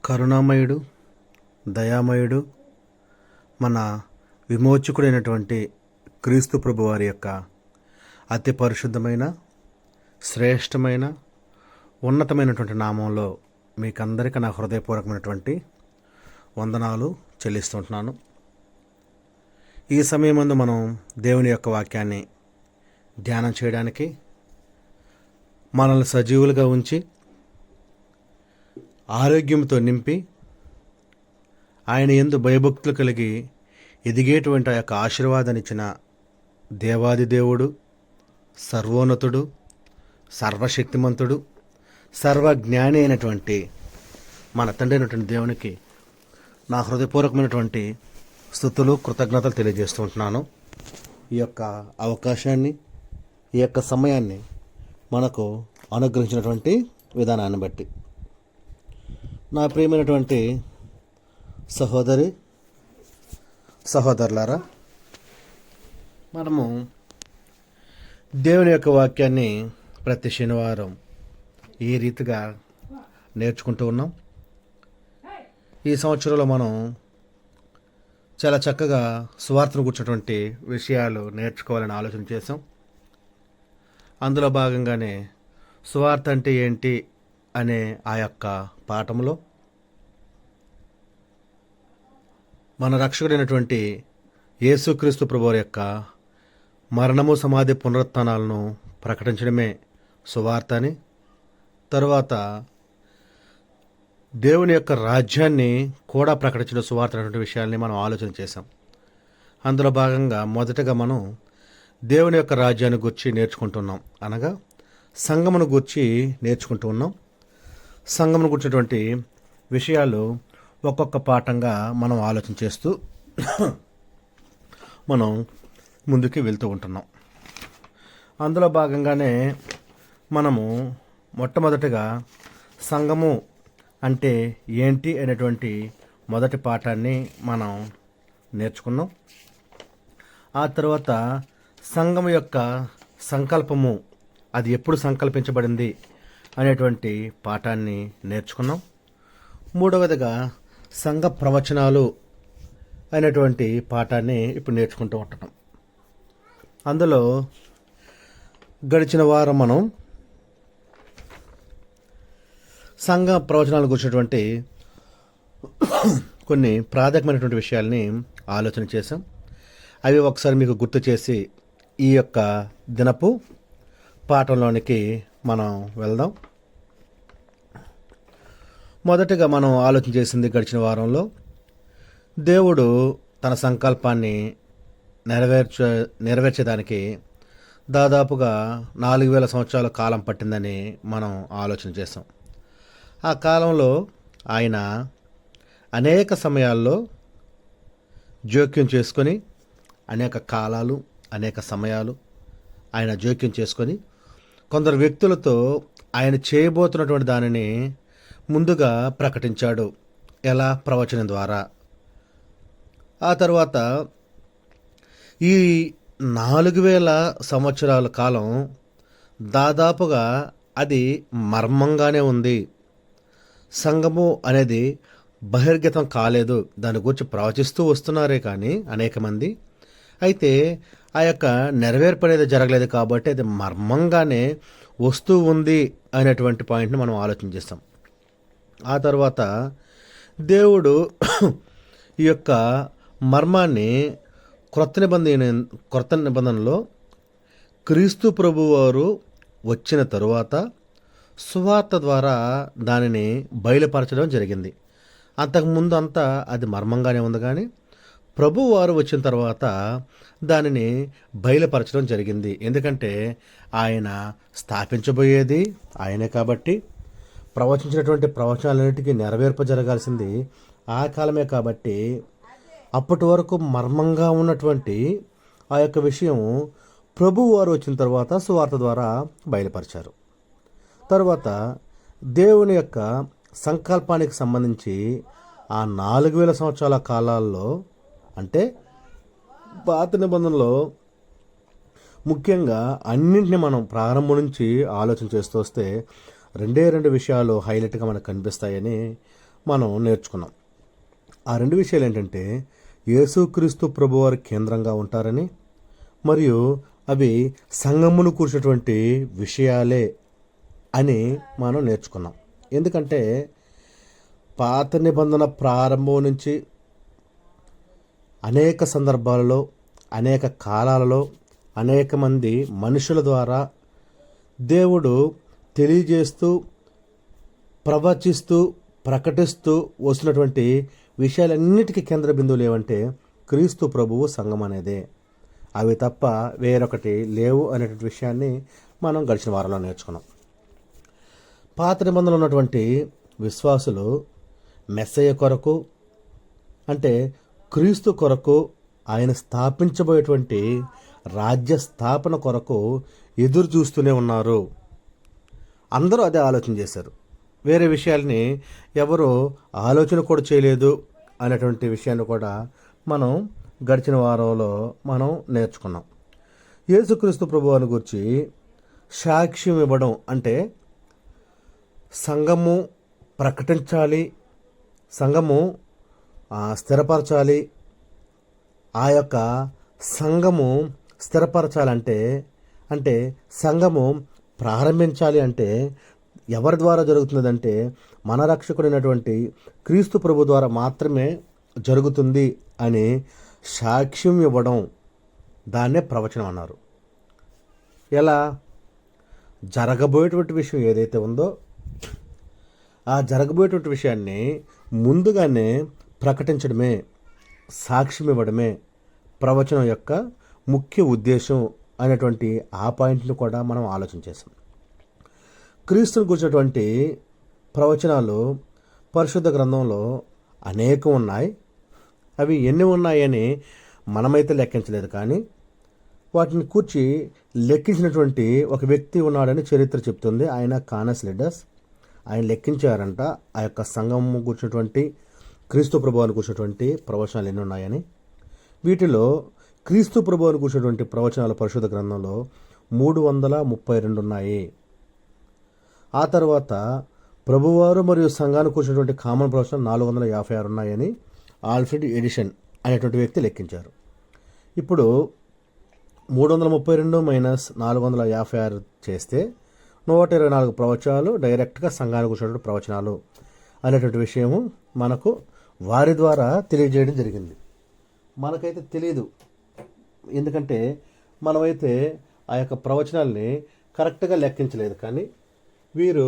కరుణామయుడు, దయామయుడు, మన విమోచకుడైనటువంటి క్రీస్తు ప్రభు వారి యొక్క అతి పరిశుద్ధమైన, శ్రేష్టమైన, ఉన్నతమైనటువంటి నామంలో మీకందరికీ నా హృదయపూర్వకమైనటువంటి వందనాలు చెల్లిస్తుంటున్నాను. ఈ సమయం ముందు మనం దేవుని యొక్క వాక్యాన్ని ధ్యానం చేయడానికి, మనల్ని సజీవులుగా ఉంచి ఆరోగ్యంతో నింపి ఆయన యందు భయభక్తులు కలిగి ఎదిగేటువంటి ఆ యొక్క ఆశీర్వాదాన్ని ఇచ్చిన దేవాది దేవుడు, సర్వోన్నతుడు, సర్వశక్తిమంతుడు, సర్వజ్ఞాని అయినటువంటి మన తండ్రి అయినటువంటి దేవునికి నా హృదయపూర్వకమైనటువంటి స్తుతులు, కృతజ్ఞతలు తెలియజేస్తూ ఉంటున్నాను. ఈ యొక్క అవకాశాన్ని, ఈ యొక్క సమయాన్ని మనకు అనుగ్రహించినటువంటి విధానాన్ని బట్టి నా ప్రియమైనటువంటి సహోదరులారా, మనము దేవుని యొక్క వాక్యాన్ని ప్రతి శనివారం ఈ రీతిగా నేర్చుకుంటూ ఉన్నాం. ఈ సంవత్సరంలో మనం చాలా చక్కగా సువార్తను కూర్చున్నటువంటి విషయాలు నేర్చుకోవాలని ఆలోచన చేసాం. అందులో భాగంగానే సువార్త అంటే ఏంటి అనే ఆ యొక్క పాఠంలో మన రక్షకుడైనటువంటి యేసుక్రీస్తు ప్రభువారి యొక్క మరణము, సమాధి, పునరుత్థానాలను ప్రకటించడమే సువార్త అని, తరువాత దేవుని యొక్క రాజ్యాన్ని కూడా ప్రకటించడం సువార్త అనేటువంటి విషయాల్ని మనం ఆలోచన చేసాం. అందులో భాగంగా మొదటగా మనం దేవుని యొక్క రాజ్యాన్ని గురించి నేర్చుకుంటున్నాం, అనగా సంఘమును గురించి నేర్చుకుంటూ ఉన్నాం. సంఘమును గురించినటువంటి విషయాలు ఒక్కొక్క పాఠంగా మనం ఆలోచన చేస్తూ మనం ముందుకు వెళ్తూ ఉంటున్నాం. అందులో భాగంగానే మనము మొట్టమొదటిగా సంఘము అంటే ఏంటి అనేటువంటి మొదటి పాఠాన్ని మనం నేర్చుకున్నాం. ఆ తర్వాత సంఘము యొక్క సంకల్పము, అది ఎప్పుడు సంకల్పించబడింది అనేటువంటి పాఠాన్ని నేర్చుకున్నాం. మూడవదిగా సంఘ ప్రవచనాలు అనేటువంటి పాఠాన్ని ఇప్పుడు నేర్చుకుంటూ ఉంటున్నాం. అందులో గడిచిన వారం మనం సంఘ ప్రవచనాలు గురించినటువంటి కొన్ని ప్రాథమికమైనటువంటి విషయాల్ని ఆలోచన చేసాం. అవి ఒకసారి మీకు గుర్తు చేసి ఈ యొక్క దినపు పాఠంలోనికి మనం వెళ్దాం. మొదటగా మనం ఆలోచన చేసింది, గడిచిన వారంలో దేవుడు తన సంకల్పాన్ని నెరవేర్చేదానికి దాదాపుగా 4000 సంవత్సరాల కాలం పట్టిందని మనం ఆలోచన చేసాం. ఆ కాలంలో ఆయన అనేక సమయాల్లో జోక్యం చేసుకొని, అనేక కాలాలు, అనేక సమయాలు ఆయన జోక్యం చేసుకొని కొందరు వ్యక్తులతో ఆయన చేయబోతున్నటువంటి దానిని ముందుగా ప్రకటించాడు. ఎలా? ప్రవచనం ద్వారా. ఆ తర్వాత ఈ 4000 సంవత్సరాల కాలం దాదాపుగా అది మర్మంగానే ఉంది. సంఘము అనేది బహిర్గతం కాలేదు. దాని గురించి ప్రవచిస్తూ వస్తున్నారే కానీ అనేక మంది, అయితే ఆ యొక్క నెరవేర్పు అనేది జరగలేదు కాబట్టి అది మర్మంగానే వస్తూ ఉంది అనేటువంటి పాయింట్ని మనం ఆలోచన చేస్తాం. ఆ తర్వాత దేవుడు ఈ యొక్క మర్మాన్ని క్రొత్త నిబంధనలో క్రీస్తు ప్రభువారు వచ్చిన తరువాత సువార్త ద్వారా దానిని బయలుపరచడం జరిగింది. అంతకుముందు అంతా అది మర్మంగానే ఉంది, కానీ ప్రభువారు వచ్చిన తర్వాత దానిని బయలుపరచడం జరిగింది. ఎందుకంటే ఆయన స్థాపించబోయేది ఆయనే కాబట్టి, ప్రవచించినటువంటి ప్రవచనాలన్నిటికీ నెరవేర్పు జరగాల్సింది ఆ కాలమే కాబట్టి, అప్పటి వరకు మర్మంగా ఉన్నటువంటి ఆ యొక్క విషయం ప్రభువారు వచ్చిన తర్వాత సువార్త ద్వారా బయలుపరిచారు. తర్వాత దేవుని యొక్క సంకల్పానికి సంబంధించి ఆ 4000 సంవత్సరాల కాలాల్లో, అంటే పాత నిబంధనలో ముఖ్యంగా అన్నింటినీ మనం ప్రారంభం నుంచి ఆలోచన చేస్తూ వస్తే రెండే రెండు విషయాలు హైలైట్గా మనకు కనిపిస్తాయని మనం నేర్చుకున్నాం. ఆ రెండు విషయాలు ఏంటంటే యేసుక్రీస్తు ప్రభువారు కేంద్రంగా ఉంటారని, మరియు అవి సంఘమును కూర్చున్నటువంటి విషయాలే అని మనం నేర్చుకున్నాం. ఎందుకంటే పాత నిబంధన ప్రారంభం నుంచి అనేక సందర్భాలలో, అనేక కాలాలలో, అనేక మంది మనుషుల ద్వారా దేవుడు తెలియజేస్తూ, ప్రవచిస్తూ, ప్రకటిస్తూ వస్తున్నటువంటి విషయాలన్నిటికీ కేంద్ర బిందువులు ఏమంటే క్రీస్తు ప్రభువు సంఘం అనేదే. అవి తప్ప వేరొకటి లేవు అనేటువంటి విషయాన్ని మనం గడిచిన వారంలో నేర్చుకున్నాం. పాత నిబంధనలు ఉన్నటువంటి విశ్వాసులు మెస్సయ్య కొరకు, అంటే క్రీస్తు కొరకు, ఆయన స్థాపించబోయేటువంటి రాజ్య స్థాపన కొరకు ఎదురు చూస్తూనే ఉన్నారు. అందరూ అదే ఆలోచన చేశారు. వేరే విషయాల్ని ఎవరు ఆలోచన కూడా చేయలేదు అనేటువంటి విషయాన్ని కూడా మనం గడిచిన వారంలో మనం నేర్చుకున్నాం. యేసుక్రీస్తు ప్రభువుని గురించి సాక్ష్యం ఇవ్వడం అంటే సంఘము ప్రకటించాలి, సంఘము స్థిరపరచాలి. ఆ యొక్క సంఘము స్థిరపరచాలంటే, అంటే సంఘము ప్రారంభించాలి అంటే ఎవరి ద్వారా జరుగుతున్నదంటే మన రక్షకుడైనటువంటి క్రీస్తు ప్రభు ద్వారా మాత్రమే జరుగుతుంది అని సాక్ష్యం ఇవ్వడం, దాన్నే ప్రవచనం అన్నారు. ఎలా? జరగబోయేటువంటి విషయం ఏదైతే ఉందో ఆ జరగబోయేటువంటి విషయాన్ని ముందుగానే ప్రకటించడమే, సాక్ష్యం ఇవ్వడమే ప్రవచనం యొక్క ముఖ్య ఉద్దేశం అనేటువంటి ఆ పాయింట్ని కూడా మనం ఆలోచన చేసాం. క్రీస్తుని గురించినటువంటి ప్రవచనాలు పరిశుద్ధ గ్రంథంలో అనేకం ఉన్నాయి. అవి ఎన్ని ఉన్నాయని మనమైతే లెక్కించలేదు, కానీ వాటిని కూర్చి లెక్కించినటువంటి ఒక వ్యక్తి ఉన్నాడని చరిత్ర చెప్తుంది. ఆయన కానస్ లిడ్డస్. ఆయన లెక్కించారంట ఆ యొక్క సంఘం కూర్చున్నటువంటి క్రీస్తు ప్రభువుని కూర్చున్నటువంటి ప్రవచనాలు ఎన్ని ఉన్నాయని. వీటిలో క్రీస్తు ప్రభువుని కూర్చున్నటువంటి ప్రవచనాలు పరిశుద్ధ గ్రంథంలో 332 ఉన్నాయి. ఆ తర్వాత ప్రభువారు మరియు సంఘాన్ని కూర్చున్నటువంటి కామన్ ప్రవచనం 456 ఉన్నాయని ఆల్ఫ్రెడ్ ఎడిషన్ అనేటువంటి వ్యక్తి లెక్కించారు. ఇప్పుడు 332 మైనస్ 456 చేస్తే 124 ప్రవచనాలు డైరెక్ట్గా సంఘానికి కూర్చున్నటువంటి ప్రవచనాలు అనేటువంటి విషయము మనకు వారి ద్వారా తెలియజేయడం జరిగింది. మనకైతే తెలియదు, ఎందుకంటే మనమైతే ఆ యొక్క ప్రవచనాల్ని కరెక్ట్గా లెక్కించలేదు, కానీ వీరు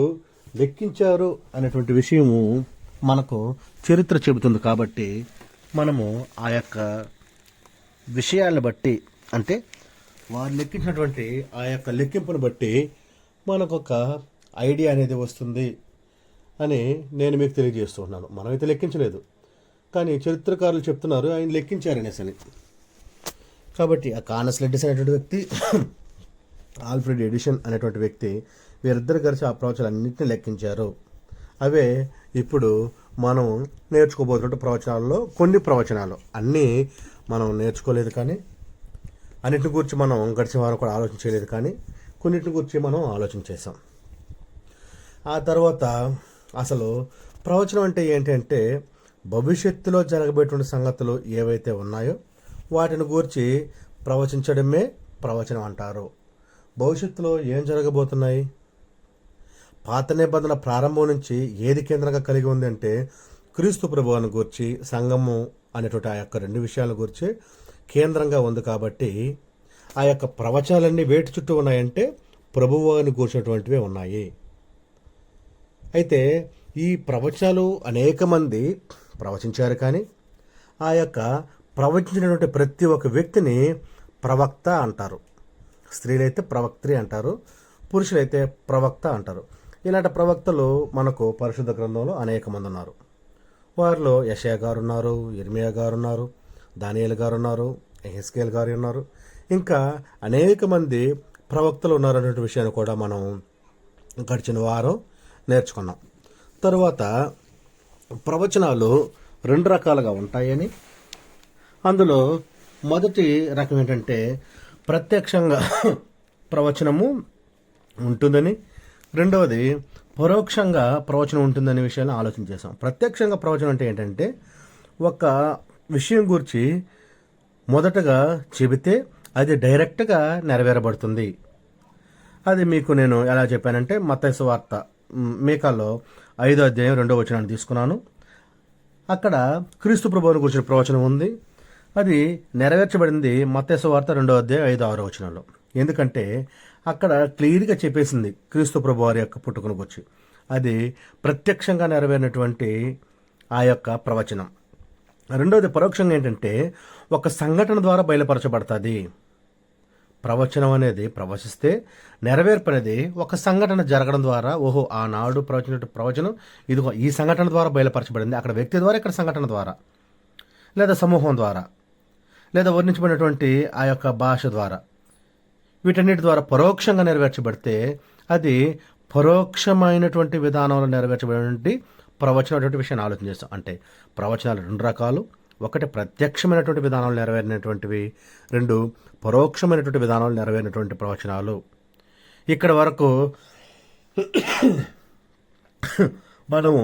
లెక్కించారు అనేటువంటి విషయము మనకు చరిత్ర చెబుతుంది. కాబట్టి మనము ఆ యొక్క విషయాలను బట్టి, అంటే వారు లెక్కించినటువంటి ఆ యొక్క లెక్కింపును బట్టి మనకు ఒక ఐడియా అనేది వస్తుంది అని నేను మీకు తెలియజేస్తున్నాను. మనమైతే లెక్కించలేదు, కానీ చరిత్రకారులు చెప్తున్నారు ఆయన లెక్కించారనేసి అని. కాబట్టి ఆ కానస్ లిడ్డస్ అనేటువంటి వ్యక్తి, ఆల్ఫ్రెడ్ ఎడిషన్ అనేటువంటి వ్యక్తి, వీరిద్దరు కలిసి ఆ ప్రవచనాలన్నింటినీ లెక్కించారు. అవే ఇప్పుడు మనం నేర్చుకోబోతున్న ప్రవచనాల్లో కొన్ని ప్రవచనాలు. అన్నీ మనం నేర్చుకోలేదు, కానీ అన్నింటిని గురించి మనం గడిచిన వారం కూడా ఆలోచన చేయలేదు, కానీ కొన్నింటిని గురించి మనం ఆలోచన చేసాం. ఆ తర్వాత అసలు ప్రవచనం అంటే ఏంటంటే భవిష్యత్తులో జరగబోయేటువంటి సంగతులు ఏవైతే ఉన్నాయో వాటిని గురించి ప్రవచించడమే ప్రవచనం అంటారు. భవిష్యత్తులో ఏం జరగబోతున్నాయి? పాత నిబంధన ప్రారంభం నుంచి ఏది కేంద్రంగా కలిగి ఉంది అంటే క్రీస్తు ప్రభువుని గురించి, సంఘము అనేటువంటి ఆ యొక్క రెండు విషయాల గురించి కేంద్రంగా ఉంది. కాబట్టి ఆ యొక్క ప్రవచనాలన్నీ వేటి చుట్టూ ఉన్నాయంటే ప్రభువుని కూర్చున్నటువంటివే ఉన్నాయి. అయితే ఈ ప్రవచనాలు అనేక మంది ప్రవచించారు, కానీ ఆ యొక్క ప్రవచించినటువంటి ప్రతి ఒక్క వ్యక్తిని ప్రవక్త అంటారు. స్త్రీలైతే ప్రవక్త్రి అంటారు, పురుషులైతే ప్రవక్త అంటారు. ఇలాంటి ప్రవక్తలు మనకు పరిశుద్ధ గ్రంథంలో అనేక మంది ఉన్నారు. వారిలో యెషయా గారు ఉన్నారు, ఇర్మియా గారు ఉన్నారు, దానియేలు గారు ఉన్నారు, ఎహెజ్కేలు గారు ఉన్నారు, ఇంకా అనేక మంది ప్రవక్తలు ఉన్నారనే విషయాన్ని కూడా మనం గడిచిన వారం నేర్చుకున్నాం. తరువాత ప్రవచనాలు రెండు రకాలుగా ఉంటాయని, అందులో మొదటి రకం ఏంటంటే ప్రత్యక్షంగా ప్రవచనము ఉంటుందని, రెండవది పరోక్షంగా ప్రవచనం ఉంటుందనే విషయాన్ని ఆలోచన చేసాం. ప్రత్యక్షంగా ప్రవచనం అంటే ఏంటంటే ఒక విషయం గురించి మొదటగా చెబితే అది డైరెక్ట్గా నెరవేరబడుతుంది. అది మీకు నేను ఎలా చెప్పానంటే మత్తయి సువార్త మీకాలో 5వ అధ్యాయం 2వ వచనాన్ని తీసుకున్నాను. అక్కడ క్రీస్తు ప్రభువుని గురించిన ప్రవచనం ఉంది. అది నెరవేర్చబడింది మత్తయి సువార్త 2వ అధ్యాయం 5, 6 వచనంలో. ఎందుకంటే అక్కడ క్లియర్గా చెప్పేసింది క్రీస్తు ప్రభువారి యొక్క పుట్టుకను గురించి. అది ప్రత్యక్షంగా నెరవేరినటువంటి ఆ యొక్క ప్రవచనం. రెండవది పరోక్షంగా ఏంటంటే ఒక సంఘటన ద్వారా బయలుపరచబడుతుంది. ప్రవచనం అనేది ప్రవచిస్తే నెరవేర్పు అనేది ఒక సంఘటన జరగడం ద్వారా, ఓహో ఆనాడు ప్రవచన ప్రవచనం ఇదిగో ఈ సంఘటన ద్వారా బయలుపరచబడింది. అక్కడ వ్యక్తి ద్వారా, ఇక్కడ సంఘటన ద్వారా, లేదా సమూహం ద్వారా, లేదా వర్ణించబడినటువంటి ఆ యొక్క భాష ద్వారా, వీటన్నిటి ద్వారా పరోక్షంగా నెరవేర్చబడితే అది పరోక్షమైనటువంటి విధానంలో నెరవేర్చబడినటువంటి ప్రవచనం అటువంటి విషయాన్ని ఆలోచన చేస్తాం. అంటే ప్రవచనాలు 2 రకాలు. ఒకటి ప్రత్యక్షమైనటువంటి విధానాలు నెరవేరినటువంటివి, 2 పరోక్షమైనటువంటి విధానాలు నెరవేరినటువంటి ప్రవచనాలు. ఇక్కడ వరకు మనము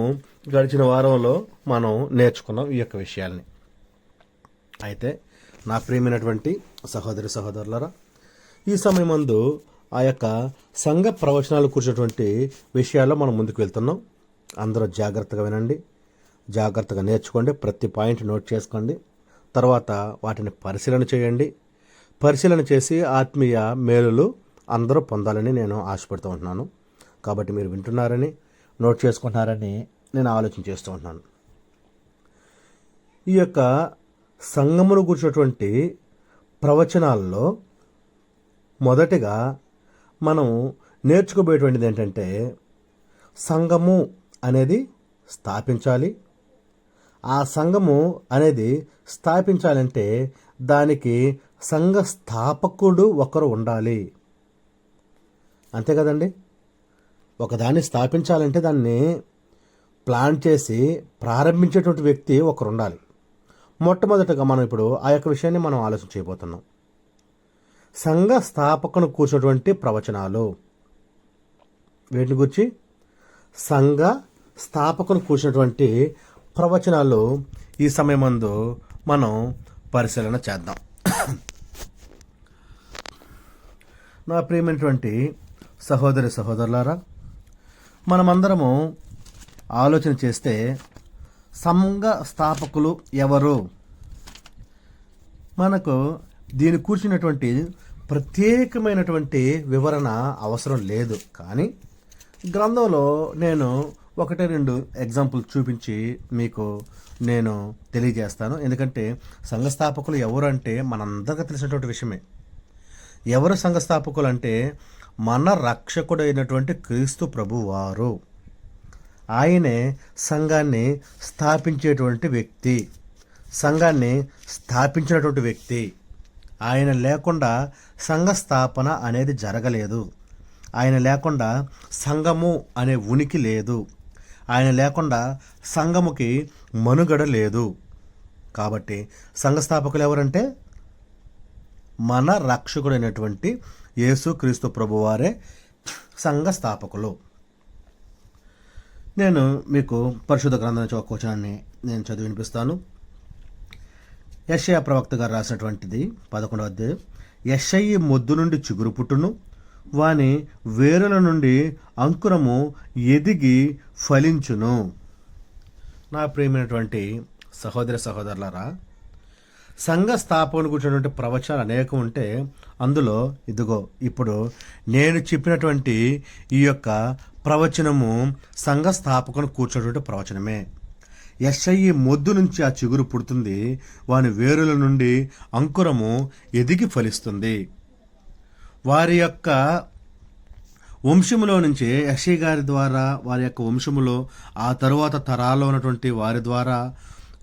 గడిచిన వారంలో మనం నేర్చుకున్నాం ఈ యొక్క విషయాల్ని. అయితే నా ప్రియమైనటువంటి సహోదరి సహోదరులరా, ఈ సమయమందు ఆ యొక్క సంఘ ప్రవచనాలు కూర్చున్నటువంటి విషయాల్లో మనం ముందుకు వెళ్తున్నాం. అందరూ జాగ్రత్తగా వినండి, జాగ్రత్తగా నేర్చుకోండి, ప్రతి పాయింట్ నోట్ చేసుకోండి. తర్వాత వాటిని పరిశీలన చేయండి. పరిశీలన చేసి ఆత్మీయ మేలులు అందరూ పొందాలని నేను ఆశపడుతూ ఉంటున్నాను. కాబట్టి మీరు వింటున్నారని, నోట్ చేసుకుంటున్నారని నేను ఆలోచన చేస్తూ ఉంటున్నాను. ఈ యొక్క సంఘమును కూర్చున్నటువంటి ప్రవచనాల్లో మొదటిగా మనం నేర్చుకోబోయేటువంటిది ఏంటంటే సంఘము అనేది స్థాపించాలి. ఆ సంఘము అనేది స్థాపించాలంటే దానికి సంఘ స్థాపకుడు ఒకరు ఉండాలి. అంతే కదండి. ఒకదాన్ని స్థాపించాలంటే దాన్ని ప్లాన్ చేసి ప్రారంభించేటువంటి వ్యక్తి ఒకరు ఉండాలి. మొట్టమొదటగా మనం ఇప్పుడు ఆ యొక్క విషయాన్ని మనం ఆలోచన చేయబోతున్నాం. సంఘ స్థాపకును కూర్చున్నటువంటి ప్రవచనాలు. వీటిని గురించి సంఘ స్థాపకును కూర్చున్నటువంటి ప్రవచనాలు ఈ సమయమందు మనం పరిశీలన చేద్దాం. నా ప్రియమైనటువంటి సహోదరి సహోదరులారా, మనమందరము ఆలోచన చేస్తే సంఘ స్థాపకులు ఎవరు? మనకు దీని కూర్చున్నటువంటి ప్రత్యేకమైనటువంటి వివరణ అవసరం లేదు. కానీ గ్రంథంలో నేను 1-2 ఎగ్జాంపుల్ చూపించి మీకు నేను తెలియజేస్తాను. ఎందుకంటే సంఘస్థాపకులు ఎవరు అంటే మనందరికీ తెలిసినటువంటి విషయమే. ఎవరు సంఘస్థాపకులు అంటే మన రక్షకుడైనటువంటి క్రీస్తు ప్రభువారు. ఆయనే సంఘాన్ని స్థాపించేటువంటి వ్యక్తి, సంఘాన్ని స్థాపించినటువంటి వ్యక్తి. ఆయన లేకుండా సంఘ స్థాపన అనేది జరగలేదు. ఆయన లేకుండా సంఘము అనే ఉనికి లేదు. ఆయన లేకుండా సంఘముకి మనుగడ లేదు. కాబట్టి సంఘస్థాపకులు ఎవరంటే మన రక్షకుడైనటువంటి యేసుక్రీస్తు ప్రభువారే సంఘస్థాపకులు. నేను మీకు పరిశుద్ధ గ్రంథాన్ని ఒక వచనాన్ని నేను చదివి వినిపిస్తాను. యెషయా ప్రవక్త గారు రాసినటువంటిది 11వ అధ్యాయం. యెషయి మొద్దు నుండి చిగురు పుట్టును, వాని వేరుల నుండి అంకురము ఎదిగి ఫలించును. నా ప్రియమైనటువంటి సహోదర సహోదరులారా, సంఘ స్థాపన కూర్చున్నటువంటి ప్రవచనాలు అనేకం ఉంటే అందులో ఇదిగో ఇప్పుడు నేను చెప్పినటువంటి ఈ యొక్క ప్రవచనము సంఘ స్థాపకును కూర్చున్నటువంటి ప్రవచనమే. యెషయి మొద్దు నుంచి ఆ చిగురు పుడుతుంది, వాని వేరుల నుండి అంకురము ఎదిగి ఫలిస్తుంది. వారి యొక్క వంశములో నుంచి యెషయి గారి ద్వారా, వారి యొక్క వంశములో ఆ తరువాత తరాల్లో ఉన్నటువంటి వారి ద్వారా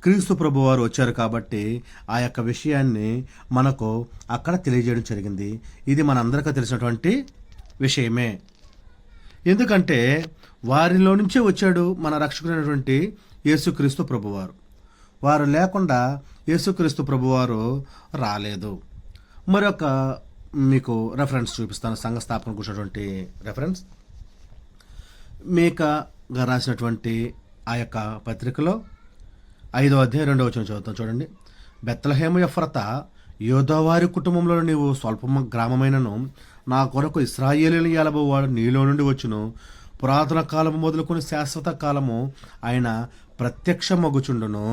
క్రీస్తు ప్రభు వారు వచ్చారు. కాబట్టి ఆ యొక్క విషయాన్ని మనకు అక్కడ తెలియజేయడం జరిగింది. ఇది మనందరికీ తెలిసినటువంటి విషయమే. ఎందుకంటే వారిలో నుంచే వచ్చాడు మన రక్షకుడైనటువంటి యేసుక్రీస్తు ప్రభువారు. వారు లేకుండా యేసుక్రీస్తు ప్రభువారు రాలేదు. మరొక మీకు రెఫరెన్స్ చూపిస్తాను, సంఘ స్థాపన కూర్చున్నటువంటి రెఫరెన్స్. మీకాగా రాసినటువంటి ఆ యొక్క పత్రికలో 5వ అధ్యాయం 2వ వచనం చదువుతాం చూడండి. బెత్లెహేము ఎఫ్రతా, యోదావారి కుటుంబంలో నీవు స్వల్ప గ్రామమైనను నా కొరకు ఇశ్రాయేలీయుల ఏలబోవాడు నీలో నుండి వచ్చును. పురాతన కాలము మొదలుకొని శాశ్వత కాలము ఆయన ప్రత్యక్షమగుచుండును.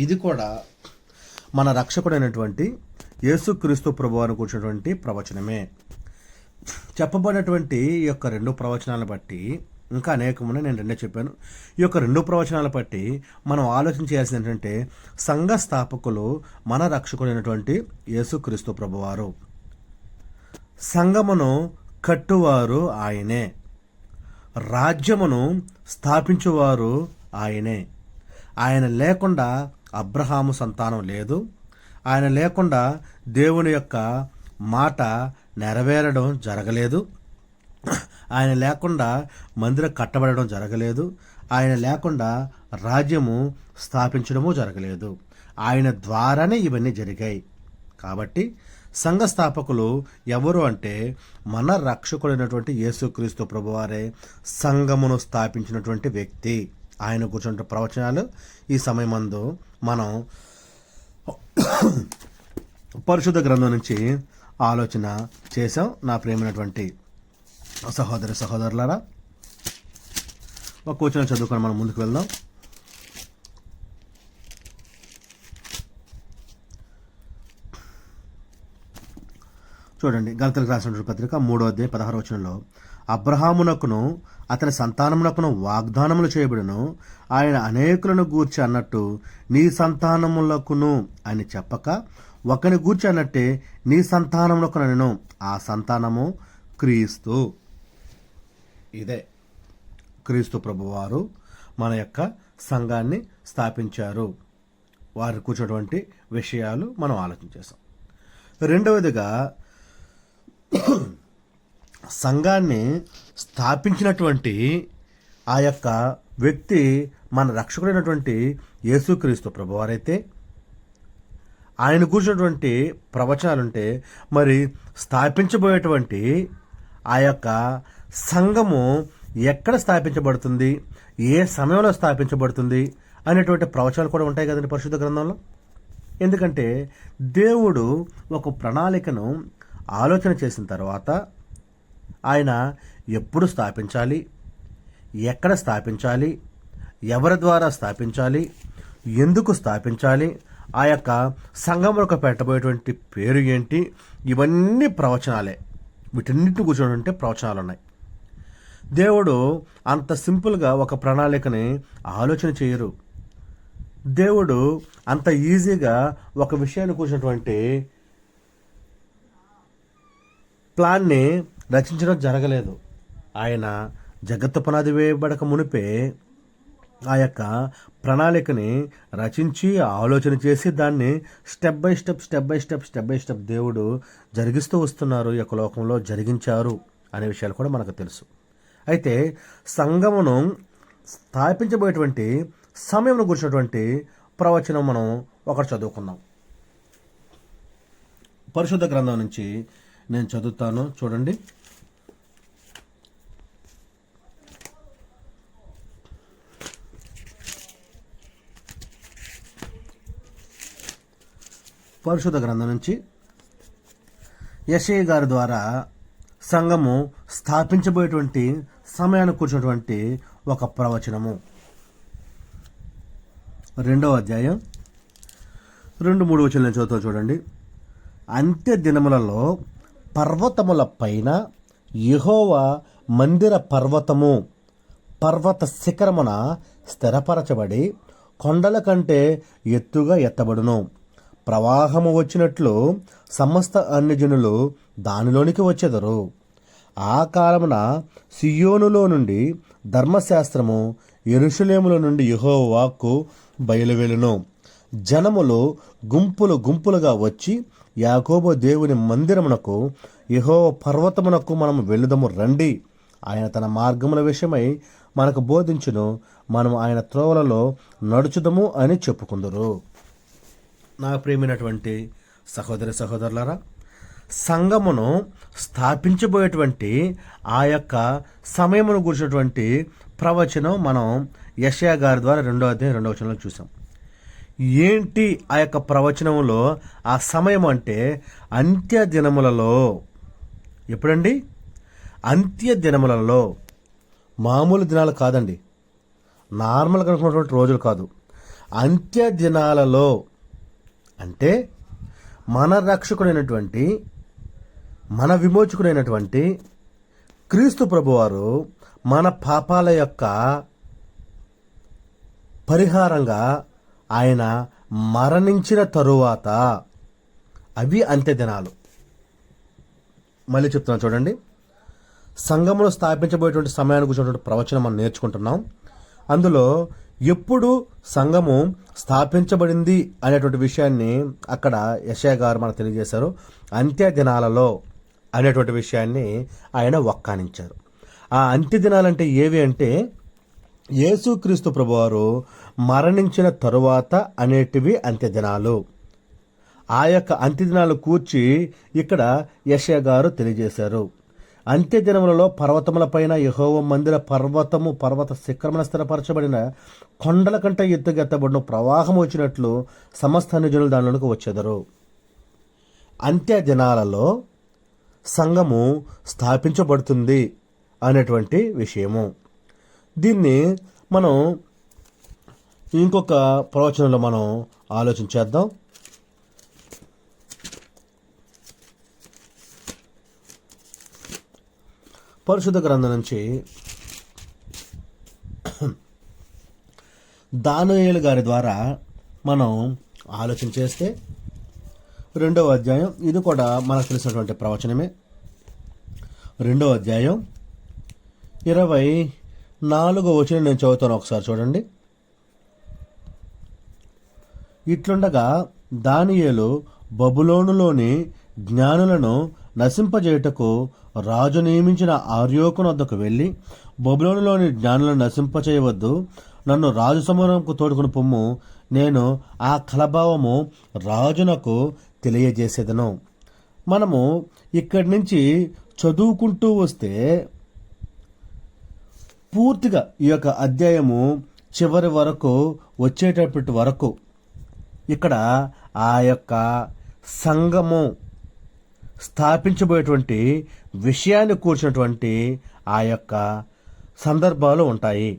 ఇది కూడా మన రక్షకుడైనటువంటి యేసుక్రీస్తు ప్రభువాను కూర్చున్నటువంటి ప్రవచనమే. చెప్పబడినటువంటి ఈ యొక్క 2 ప్రవచనాలను బట్టి, ఇంకా అనేకమునే, నేను రెండే చెప్పాను, ఈ యొక్క 2 ప్రవచనాలను బట్టి మనం ఆలోచన చేయాల్సింది ఏంటంటే, సంఘ స్థాపకులు మన రక్షకుడైనటువంటి యేసుక్రీస్తు ప్రభువారు, సంఘమును కట్టువారు ఆయనే, రాజ్యమును స్థాపించువారు ఆయనే. ఆయన లేకుండా అబ్రహాము సంతానం లేదు. ఆయన లేకుండా దేవుని యొక్క మాట నెరవేరడం జరగలేదు. ఆయన లేకుండా మందిరం కట్టబడడం జరగలేదు. ఆయన లేకుండా రాజ్యము స్థాపించడము జరగలేదు. ఆయన ద్వారానే ఇవన్నీ జరిగాయి. కాబట్టి సంఘ స్థాపకులు ఎవరు అంటే మన రక్షకుడైనటువంటి యేసుక్రీస్తు ప్రభువారే సంఘమును స్థాపించినటువంటి వ్యక్తి. ఆయన కూర్చున్న ప్రవచనాలు ఈ సమయమందు మనం పరిశుద్ధ గ్రంథం నుంచి ఆలోచన చేసాం. నా ప్రియమైనటువంటి సహోదరి సహోదరులారా, ఒక వచనం చదువుకొని మనం ముందుకు వెళ్దాం. చూడండి, గలతీయులకు రాసిన పత్రిక 3వ అధ్యాయం 16వ వచనంలో, అబ్రహామునకును అతని సంతానమునకును వాగ్దానములు చేయబడును, ఆయన అనేకులను గూర్చి అన్నట్టు నీ సంతానములకును అని చెప్పక ఒకని గూర్చి అన్నట్టే నీ సంతానమునకునను, ఆ సంతానము క్రీస్తు. ఇదే క్రీస్తు ప్రభువారు మన యొక్క సంఘాన్ని స్థాపించారు. వారు కూర్చున్నటువంటి విషయాలు మనం ఆలోచన చేసాం. రెండవదిగా, సంఘాన్ని స్థాపించినటువంటి ఆ యొక్క వ్యక్తి మన రక్షకుడైనటువంటి యేసుక్రీస్తు ప్రభువారైతే, ఆయన కూర్చున్నటువంటి ప్రవచనాలుంటే, మరి స్థాపించబోయేటువంటి ఆ యొక్క సంఘము ఎక్కడ స్థాపించబడుతుంది, ఏ సమయంలో స్థాపించబడుతుంది అనేటువంటి ప్రవచనాలు కూడా ఉంటాయి కదండి పరిశుద్ధ గ్రంథంలో. ఎందుకంటే దేవుడు ఒక ప్రణాళికను ఆలోచన చేసిన తర్వాత ఆయన ఎప్పుడు స్థాపించాలి, ఎక్కడ స్థాపించాలి, ఎవరి ద్వారా స్థాపించాలి, ఎందుకు స్థాపించాలి, ఆ యొక్క సంఘములకు పెట్టబోయేటువంటి పేరు ఏంటి, ఇవన్నీ ప్రవచనాలే. వీటన్నిటిని కూర్చోంటే ప్రవచనాలు ఉన్నాయి. దేవుడు అంత సింపుల్గా ఒక ప్రణాళికని ఆలోచన చేయరు. దేవుడు అంత ఈజీగా ఒక విషయాన్ని కూర్చున్నటువంటి ప్లాన్ని రచించడం జరగలేదు. ఆయన జగత్తు పునాది వేయబడక మునిపే ఆ యొక్క ప్రణాళికని రచించి ఆలోచన చేసి దాన్ని స్టెప్ బై స్టెప్ దేవుడు జరిగిస్తూ వస్తున్నారు, ఈ యొక్క లోకంలో జరిగించారు అనే విషయాలు కూడా మనకు తెలుసు. అయితే సంఘమును స్థాపించబోయేటువంటి సమయంలో కూర్చున్నటువంటి ప్రవచనం మనం ఒకటి చదువుకుందాం. పరిశుద్ధ గ్రంథం నుంచి నేను చదువుతాను, చూడండి. పరిశుద్ధ గ్రంథం నుంచి యెషయా గారి ద్వారా సంఘము స్థాపించబోయేటువంటి సమయాన్ని కూర్చున్నటువంటి ఒక ప్రవచనము. 2వ అధ్యాయం 2-3 వచనాలు చదువుతాం చూడండి. అంత్య దినములలో పర్వతముల పైన యెహోవా మందిర పర్వతము పర్వత శిఖరమున స్థిరపరచబడి కొండల కంటే ఎత్తుగా ఎత్తబడును. ప్రవాహము వచ్చినట్లు సమస్త అన్యజనులు దానిలోనికి వచ్చెదరు. ఆ కాలమున సియోనులో నుండి ధర్మశాస్త్రము, యెరూషలేములో నుండి యెహోవా వాక్కు బయలువెలును. జనములు గుంపులు గుంపులుగా వచ్చి యాకోబు దేవుని మందిరమునకు, యెహోవా పర్వతమునకు మనము వెళ్ళుదము రండి. ఆయన తన మార్గముల విషయమై మనకు బోధించును, మనం ఆయన త్రోవలలో నడుచుదము అని చెప్పుకుందరు. నా ప్రియమైనటువంటి సహోదరి సహోదరులారా, సంఘమును స్థాపించబోయేటువంటి ఆ యొక్క సమయమును గురించినటువంటి ప్రవచనం మనం యెషయా గారి ద్వారా 2వ అధ్యాయం 2వ వచనంలో చూసాం. ఏంటి ఆ యొక్క ప్రవచనంలో ఆ సమయం అంటే అంత్య దినములలో. ఎప్పుడండి? అంత్య దినములలో. మామూలు దినాలు కాదండి, నార్మల్గా అనుకున్నటువంటి రోజులు కాదు. అంత్య దినాలలో అంటే మన రక్షకుడైనటువంటి, మన విమోచకుడైనటువంటి క్రీస్తు ప్రభువారు మన పాపాల యొక్క పరిహారంగా ఆయన మరణించిన తరువాత అవి అంత్య దినాలు. మళ్ళీ చెప్తున్నాను చూడండి. సంఘమును స్థాపించబోయేటువంటి సమయానికి కూర్చున్నటువంటి ప్రవచనం మనం నేర్చుకుంటున్నాం. అందులో ఎప్పుడు సంఘము స్థాపించబడింది అనేటువంటి విషయాన్ని అక్కడ యెషయా గారు మనకు తెలియజేశారు. అంత్య దినాలలో అనేటువంటి విషయాన్ని ఆయన వక్కానించారు. ఆ అంత్య దినాలంటే ఏవి అంటే యేసుక్రీస్తు ప్రభువారు మరణించిన తరువాత అనేటివి అంత్య దినాలు. ఆ యొక్క అంత్య దినాలు కూర్చి ఇక్కడ యెషయా గారు తెలియజేశారు. అంత్య దినములలో పర్వతములపైన యెహోవా మందిర పర్వత శిఖరమున స్థిరపరచబడిన కొండల కంటే ఎత్తుగెత్తబడిన ప్రవాహం వచ్చినట్లు సమస్త అన్యజనులు దానిలోనికి వచ్చెదరు. అంత్య దినాలలో సంఘము స్థాపించబడుతుంది అనేటువంటి విషయము. దీన్ని మనం ఇంకొక ప్రవచనంలో మనం ఆలోచించేద్దాం. పరిశుద్ధ గ్రంథం నుంచి దానియేలు గారి ద్వారా మనం ఆలోచన చేస్తే 2వ అధ్యాయం, ఇది కూడా మనకు తెలిసినటువంటి ప్రవచనమే. 2వ అధ్యాయం 24వ వచనం నేను చదువుతాను, ఒకసారి చూడండి. ఇట్లుండగా దానియేలు బబులోనులోని జ్ఞానులను నశింపజేయుటకు రాజు నియమించిన ఆర్యోకుని వద్దకు వెళ్ళి, బబులోనులోని జ్ఞానులను నశింపచేయవద్దు, నన్ను రాజు సమూహంకు తోడుకుని పొమ్ము, నేను ఆ కలభావము రాజునకు తెలియజేసేదను. మనము ఇక్కడి నుంచి చదువుకుంటూ వస్తే పూర్తిగా ఈ యొక్క అధ్యాయము చివరి వరకు వచ్చేటప్పటి వరకు ఇక్కడ ఆ యొక్క సంఘము స్థాపించబోయేటువంటి విషయాన్ని కూర్చున్నటువంటి ఆ యొక్క సందర్భాలు ఉంటాయి.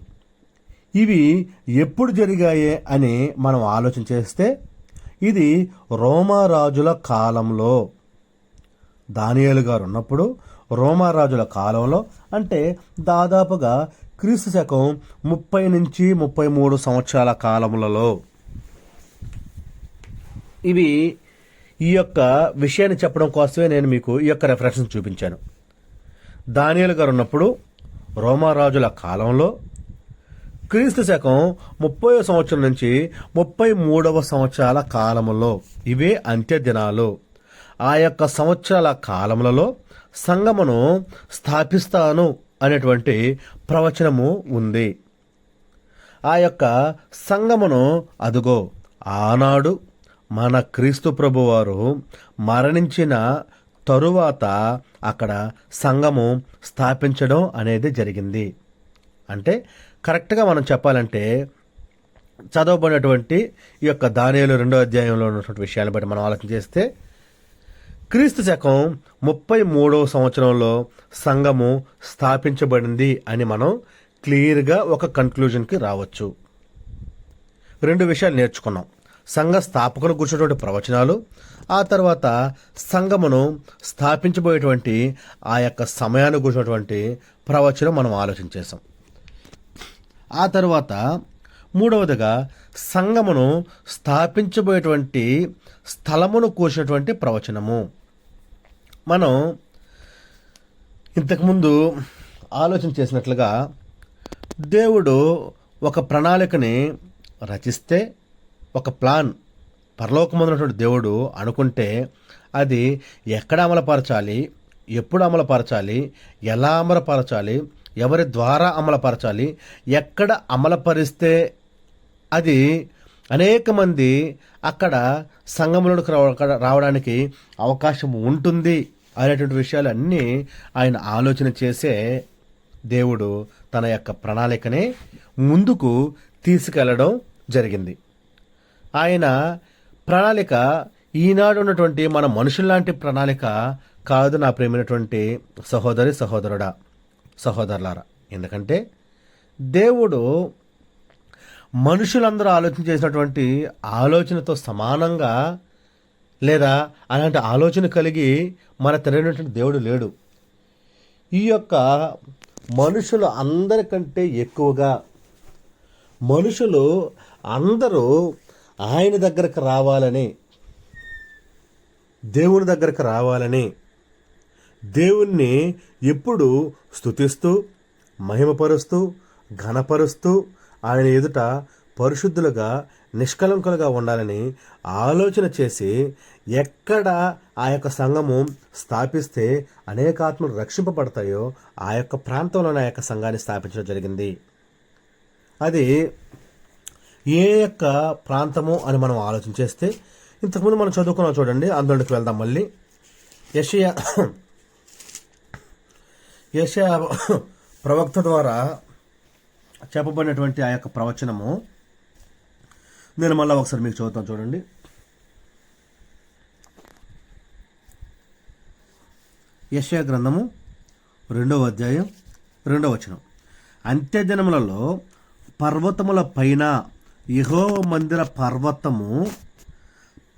ఇవి ఎప్పుడు జరిగాయి అని మనం ఆలోచన చేస్తే ఇది రోమారాజుల కాలంలో దానియేలు గారు ఉన్నప్పుడు, రోమారాజుల కాలంలో అంటే దాదాపుగా క్రీస్తు శకం 30 నుంచి 33 సంవత్సరాల కాలములలో ఇవి. ఈ యొక్క విషయాన్ని చెప్పడం కోసమే నేను మీకు ఈ యొక్క రెఫరెన్స్ చూపించాను. దానియేలు గారు ఉన్నప్పుడు రోమారాజుల కాలంలో క్రీస్తు శకం 30వ సంవత్సరం నుంచి 33వ సంవత్సరాల కాలములో ఇవే అంత్య దినాలు. ఆ యొక్క సంవత్సరాల కాలములలో సంఘమును స్థాపిస్తాను అనేటువంటి ప్రవచనము ఉంది. ఆ యొక్క సంఘమును అదుగో ఆనాడు మన క్రీస్తు ప్రభువారు మరణించిన తరువాత అక్కడ సంఘము స్థాపించడం అనేది జరిగింది. అంటే కరెక్ట్గా మనం చెప్పాలంటే చదవబడినటువంటి ఈ యొక్క దానియేలు 2వ అధ్యాయంలో ఉన్నటువంటి విషయాన్ని బట్టి మనం ఆలోచన చేస్తే క్రీస్తు శకం 33వ సంవత్సరంలో సంఘము స్థాపించబడింది అని మనం క్లియర్గా ఒక కన్క్లూజన్కి రావచ్చు. 2 విషయాలు నేర్చుకున్నాం. సంఘ స్థాపకులు కూర్చున్నటువంటి ప్రవచనాలు, ఆ తర్వాత సంఘమును స్థాపించబోయేటువంటి ఆ యొక్క సమయాన్ని కూర్చున్నటువంటి ప్రవచనం మనం ఆలోచన చేసాం. ఆ తర్వాత 3వదిగా సంఘమును స్థాపించబోయేటువంటి స్థలమును కూర్చున్నటువంటి ప్రవచనము. మనం ఇంతకుముందు ఆలోచన చేసినట్లుగా దేవుడు ఒక ప్రణాళికని రచిస్తే, ఒక ప్లాన్ పరలోకమందున్నటువంటి దేవుడు అనుకుంటే అది ఎక్కడ అమలుపరచాలి, ఎప్పుడు అమలుపరచాలి, ఎలా అమలుపరచాలి, ఎవరి ద్వారా అమలుపరచాలి, ఎక్కడ అమలుపరిస్తే అది అనేక మంది అక్కడ సంఘంలోకి రావడానికి అవకాశం ఉంటుంది అనేటువంటి విషయాలు అన్నీ ఆయన ఆలోచన చేసే దేవుడు తన యొక్క ప్రణాళికనే ముందుకు తీసుకెళ్లడం జరిగింది. ఆయన ప్రణాళిక ఈనాడు ఉన్నటువంటి మన మనుషుల్లాంటి ప్రణాళిక కాదు నా ప్రేమైనటువంటి సహోదరులారా. ఎందుకంటే దేవుడు మనుషులందరూ ఆలోచన చేసినటువంటి ఆలోచనతో సమానంగా లేదా అలాంటి ఆలోచన కలిగి మన తెలియనటువంటి దేవుడు లేడు. ఈ యొక్క మనుషులు అందరికంటే ఎక్కువగా మనుషులు అందరూ ఆయన దగ్గరకు రావాలని, దేవుని దగ్గరకు రావాలని దేవుణ్ణి ఎప్పుడు స్తుతిస్తూ మహిమపరుస్తూ ఘనపరుస్తూ ఆయన ఎదుట పరిశుద్ధులుగా నిష్కలంకులుగా ఉండాలని ఆలోచన చేసి ఎక్కడ ఆ యొక్క సంఘము స్థాపిస్తే అనేక ఆత్మలు రక్షింపబడతాయో ఆ యొక్క ప్రాంతంలోనే ఆ యొక్క సంఘాన్ని స్థాపించడం జరిగింది. అది ఏ యొక్క ప్రాంతము అని మనం ఆలోచన చేస్తే ఇంతకుముందు మనం చదువుకున్నాం చూడండి. అందులోకి వెళ్దాం. మళ్ళీ యెషయా ప్రవక్త ద్వారా చెప్పబడినటువంటి ఆ యొక్క ప్రవచనము నేను మళ్ళీ ఒకసారి మీకు చదువుతాను చూడండి. యెషయా గ్రంథము 2వ అధ్యాయం 2వ వచనం. అంత్యదినములలో పర్వతముల పైన యెహోవా మందిర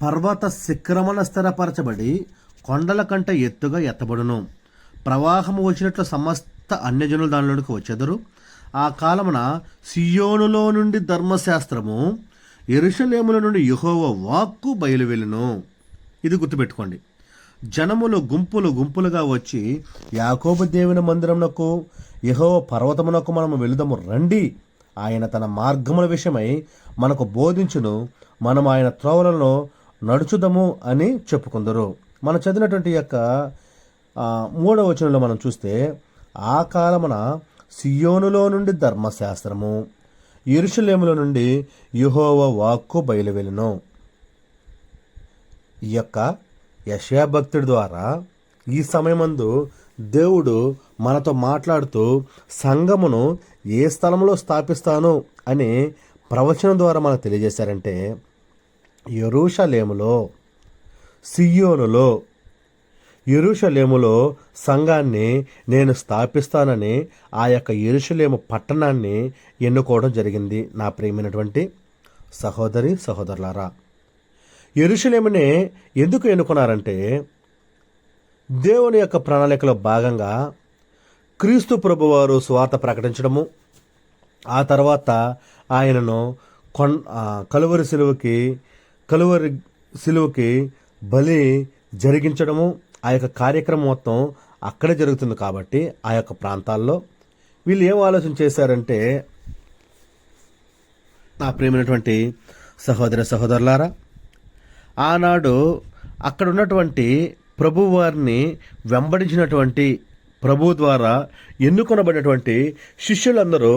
పర్వత శిఖరమున స్థిరపరచబడి కొండల కంటే ఎత్తుగా ఎత్తబడును. ప్రవాహము వచ్చినట్లు సమస్త అన్యజనులు దానిలోనికి వచ్చెదరు. ఆ కాలమున సియోనులో నుండి ధర్మశాస్త్రము, యెరూషలేముల నుండి యెహోవా వాక్కు బయలువెళ్ళును. ఇది గుర్తుపెట్టుకోండి. జనములు గుంపులు గుంపులుగా వచ్చి యాకోబు దేవుని మందిరమునకు యెహోవా పర్వతమునకు మనము వెళుదము రండి, ఆయన తన మార్గముల విషయమై మనకు బోధించును, మనం ఆయన త్రోవలలో నడుచుదము అని చెప్పుకుందరు. మనం చదివినటువంటి యొక్క 3వ వచనంలో మనం చూస్తే, ఆ కాలమున సియోనులో నుండి ధర్మశాస్త్రము, యెరూషలేముల నుండి యెహోవా వాక్కు బయలువెళ్ళును. ఈ యొక్క యెషయా భక్తుడి ద్వారా ఈ సమయమందు దేవుడు మనతో మాట్లాడుతూ సంఘమును ఏ స్థలంలో స్థాపిస్తాను అని ప్రవచనం ద్వారా మనకు తెలియజేశారంటే, యెరూషలేములో, సియోనులో, యెరూషలేములో సంఘాన్ని నేను స్థాపిస్తానని ఆ యొక్క యెరూషలేము పట్టణాన్ని ఎన్నుకోవడం జరిగింది. నా ప్రియమైనటువంటి సహోదరులారా, యెరూషలేమునే ఎందుకు ఎన్నుకున్నారంటే, దేవుని యొక్క ప్రణాళికలో భాగంగా క్రీస్తు ప్రభువారు సువార్త ప్రకటించడము, ఆ తర్వాత ఆయనను కలువరి సిలువకి బలి జరిగించడము, ఆ యొక్క కార్యక్రమం మొత్తం అక్కడే జరుగుతుంది. కాబట్టి ఆ యొక్క ప్రాంతాల్లో వీళ్ళు ఏం ఆలోచన చేశారంటే, నా ప్రియమైనటువంటి సహోదరులారా, ఆనాడు అక్కడ ఉన్నటువంటి ప్రభు వారిని వెంబడించినటువంటి ప్రభు ద్వారా ఎన్నుకొనబడినటువంటి శిష్యులందరూ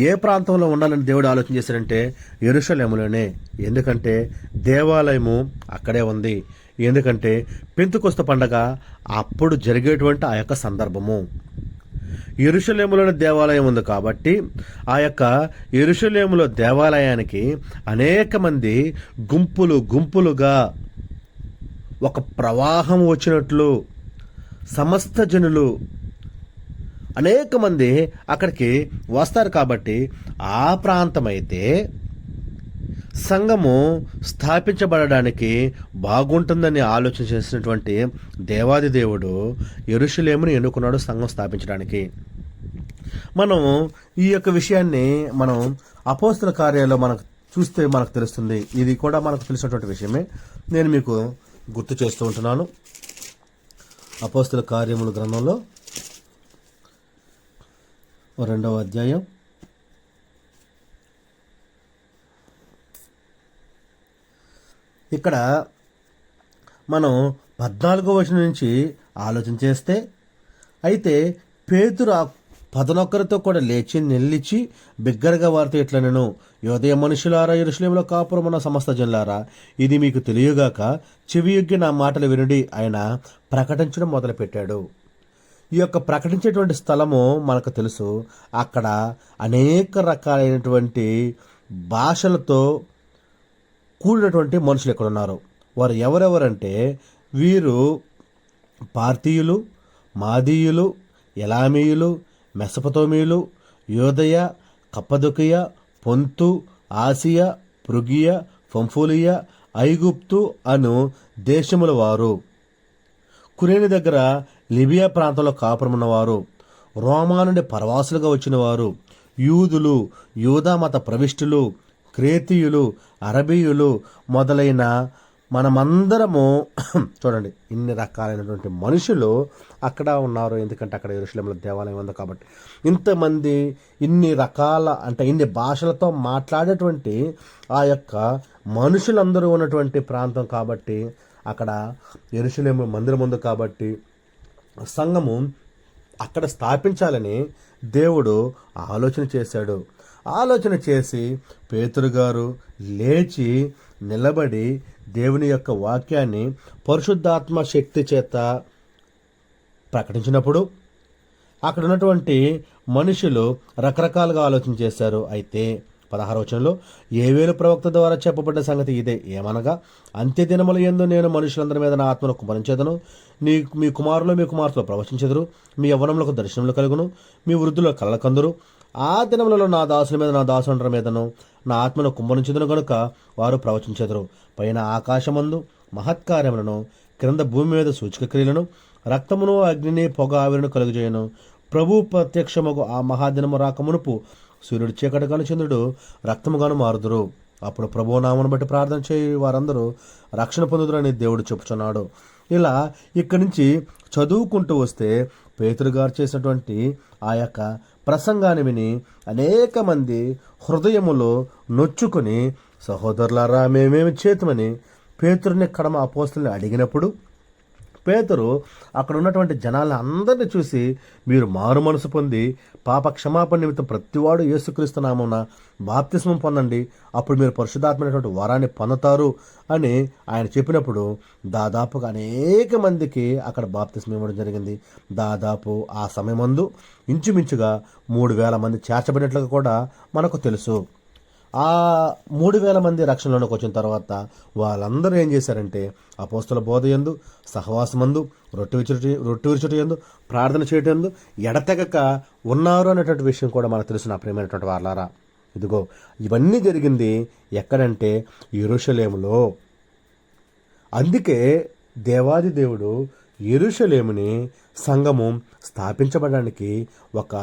ఏ ప్రాంతంలో ఉండాలని దేవుడు ఆలోచన చేశారంటే యెరూషలేములోనే. ఎందుకంటే దేవాలయము అక్కడే ఉంది. ఎందుకంటే పెంతెకొస్తు పండగ అప్పుడు జరిగేటువంటి ఆ యొక్క సందర్భము. యెరూషలేములోని దేవాలయం ఉంది కాబట్టి ఆ యొక్క యెరూషలేములో దేవాలయానికి అనేక మంది గుంపులు గుంపులుగా ఒక ప్రవాహం వచ్చినట్లు సమస్త జనులు అనేక మంది అక్కడికి వస్తారు. కాబట్టి ఆ ప్రాంతమైతే సంఘము స్థాపించబడడానికి బాగుంటుందని ఆలోచన చేసినటువంటి దేవాది దేవుడు యెరూషలేమును ఎన్నుకున్నాడు సంఘం స్థాపించడానికి. మనం ఈ యొక్క విషయాన్ని మనం అపోస్తల కార్యాల్లో మనకు చూస్తే మనకు తెలుస్తుంది. ఇది కూడా మనకు తెలిసినటువంటి విషయమే. నేను మీకు గుర్తు చేస్తూ ఉంటున్నాను. అపోస్తల కార్యముల గ్రంథంలో 2వ అధ్యాయం 14వ వచనం నుంచి ఆలోచన చేస్తే, అయితే పేతురు 11 కూడా లేచి నిలిచి బిగ్గరగా వారితో ఇట్లా నేను యోదయ మనుషులారా యెరూషలేములో కాపురమున్న సమస్త జనులారా ఇది మీకు తెలియగాక చెవియొగ్గి నా మాటలు వినుడి ఆయన ప్రకటించడం మొదలుపెట్టాడు. ఈ యొక్క ప్రకటించేటువంటి స్థలము మనకు తెలుసు. అక్కడ అనేక రకాలైనటువంటి భాషలతో కూడినటువంటి మనుషులు ఇక్కడ ఉన్నారు. వారు ఎవరెవరంటే వీరు పార్థీయులు, మాదీయులు, ఎలామీయులు, మెసపతోమీయులు, యోదయ, కప్పదొకియ, పొంతు, ఆసియా, పృగియ, పంఫూలియ, ఐగుప్తు అను దేశముల వారు, కురేని దగ్గర లిబియా ప్రాంతంలో కాపురమున్నవారు, రోమా నుండి పరవాసులుగా వచ్చిన వారు, యూదులు, యూదా మత ప్రవిష్టులు, క్రేతీయులు, అరబీయులు మొదలైన మనమందరము చూడండి ఇన్ని రకాలైనటువంటి మనుషులు అక్కడ ఉన్నారు. ఎందుకంటే అక్కడ యెరూషలేములో దేవాలయం ఉంది కాబట్టి. ఇంతమంది ఇన్ని రకాల అంటే ఇన్ని భాషలతో మాట్లాడేటువంటి ఆ యొక్క మనుషులందరూ ఉన్నటువంటి ప్రాంతం కాబట్టి అక్కడ యెరూషలేము మందిరం ఉంది కాబట్టి సంఘము అక్కడ స్థాపించాలని దేవుడు ఆలోచన చేశాడు. ఆలోచన చేసి పేతురు గారు లేచి నిలబడి దేవుని యొక్క వాక్యాన్ని పరిశుద్ధాత్మ శక్తి చేత ప్రకటించినప్పుడు అక్కడ ఉన్నటువంటి మనుషులు రకరకాలుగా ఆలోచన చేశారు. అయితే 16వ వచనంలో యోవేలు ప్రవక్త ద్వారా చెప్పబడ్డ సంగతి ఇదే, ఏమనగా అంత్య దినముల యందు నేను మనుషులందరి మీద నా ఆత్మను కుమరించెదను, మీ కుమారులు మీ కుమార్తెలు ప్రవచించెదరు, మీ యవ్వనములకు దర్శనములు కలుగును, మీ వృద్ధుల కలల కందురు. ఆ దినములలో నా దాసుల మీద నా దాసుండ్ర మీదను నా ఆత్మను కుమ్మరించెదను గనుక వారు ప్రవచించెదరు. పైన ఆకాశమందు మహత్కార్యములను, క్రింద భూమి మీద సూచక క్రియలను, రక్తమును అగ్నిని పొగ ఆవిరిను కలుగజేయను. ప్రభు ప్రత్యక్షమగు ఆ మహాదినము రాకమునుపు సూర్యుడు చీకటిగాను చంద్రుడు రక్తముగాను మారుదురు. అప్పుడు ప్రభువు నామను బట్టి ప్రార్థన చేయి వారందరూ రక్షణ పొందుదురని దేవుడు చెప్పుచున్నాడు. ఇలా ఇక్కడి నుంచి చదువుకుంటూ వస్తే పేతురు గారు చేసినటువంటి ఆ యొక్క ప్రసంగాన్ని విని అనేక మంది హృదయములో నొచ్చుకొని సహోదరులారా మేమేమి చేతుమని పేతురుని కడమ అపోస్తుల్ని అడిగినప్పుడు పేతురు అక్కడ ఉన్నటువంటి జనాలను అందరినీ చూసి మీరు మారు మనసు పొంది పాప క్షమాపణ నిమిత్తం ప్రతివాడు యేసుక్రీస్తు నామమున బాప్తిస్మం పొందండి, అప్పుడు మీరు పరిశుద్ధాత్మైనటువంటి వరాన్ని పొందుతారు అని ఆయన చెప్పినప్పుడు దాదాపుగా అనేక మందికి అక్కడ బాప్తిస్మం ఇవ్వడం జరిగింది. దాదాపు ఆ సమయమందు ఇంచుమించుగా 3,000 మంది చేర్చబడినట్లుగా కూడా మనకు తెలుసు. ఆ 3,000 మంది రక్షణలోకి వచ్చిన తర్వాత వాళ్ళందరూ ఏం చేశారంటే అపోస్తుల బోధ యందు, సహవాసమందు, రొట్టె విరుచుట యందు, ప్రార్థన చేయటం యందు ఎడతెగక ఉన్నారు అనేటువంటి విషయం కూడా మనకు తెలుసు. నా ప్రియమైనటువంటి వాళ్ళారా, ఇదిగో ఇవన్నీ జరిగింది ఎక్కడంటే యెరూషలేములో. అందుకే దేవాది దేవుడు యెరూషలేముని సంఘము స్థాపించబడడానికి ఒక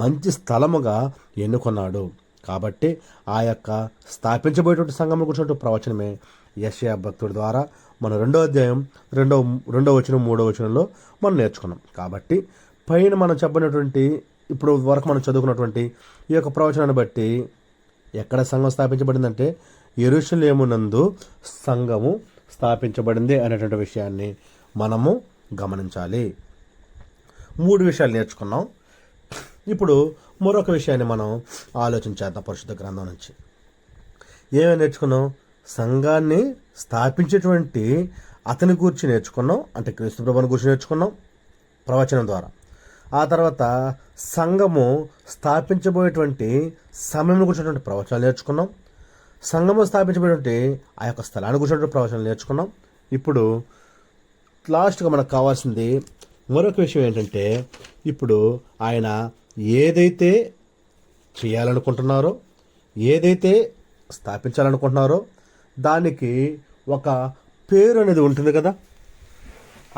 మంచి స్థలముగా ఎన్నుకున్నాడు. కాబట్టి ఆ యొక్క స్థాపించబోయేటువంటి సంఘం కూర్చున్నట్టు ప్రవచనమే యెషయా భక్తుడి ద్వారా మన 2వ అధ్యాయం 2వ వచనం 3వ వచనంలో మనం నేర్చుకున్నాం. కాబట్టి పైన మనం చెప్పినటువంటి ఇప్పుడు వరకు మనం చదువుకున్నటువంటి ఈ యొక్క ప్రవచనాన్ని బట్టి ఎక్కడ సంఘం స్థాపించబడిందంటే యెరూషలేమునందు సంఘము స్థాపించబడింది అనేటువంటి విషయాన్ని మనము గమనించాలి. 3 విషయాలు నేర్చుకున్నాం. ఇప్పుడు మరొక విషయాన్ని మనం ఆలోచించేద్దాం పరిశుద్ధ గ్రంథం నుంచి. ఏమేమి నేర్చుకున్నాం? సంఘాన్ని స్థాపించేటువంటి అతని గురించి నేర్చుకున్నాం, అంటే క్రీస్తు ప్రభువుని గురించి నేర్చుకున్నాం ప్రవచనం ద్వారా. ఆ తర్వాత సంఘము స్థాపించబోయేటువంటి సమయం గురించినటువంటి ప్రవచనాలు నేర్చుకున్నాం. సంఘము స్థాపించబోయేటువంటి ఆ యొక్క స్థలాన్ని గురించినటువంటి ప్రవచనాలు నేర్చుకున్నాం. ఇప్పుడు లాస్ట్గా మనకు కావాల్సింది మరొక విషయం ఏంటంటే ఇప్పుడు ఆయన ఏదైతే చేయాలనుకుంటున్నారో, ఏదైతే స్థాపించాలనుకుంటున్నారో దానికి ఒక పేరు అనేది ఉంటుంది కదా.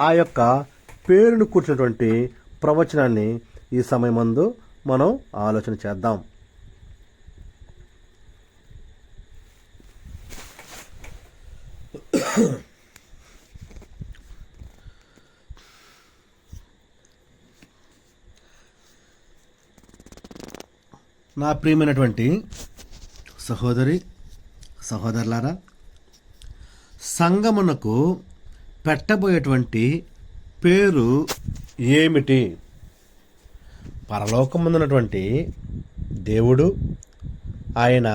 ఆ యొక్క పేరును కూర్చున్నటువంటి ప్రవచనాన్ని ఈ సమయమందు మనం ఆలోచన చేద్దాం. నా ప్రియమైనటువంటి సహోదరి సహోదరులారా, సంఘమునకు పెట్టబోయేటువంటి పేరు ఏమిటి? పరలోకమున్నటువంటి దేవుడు ఆయన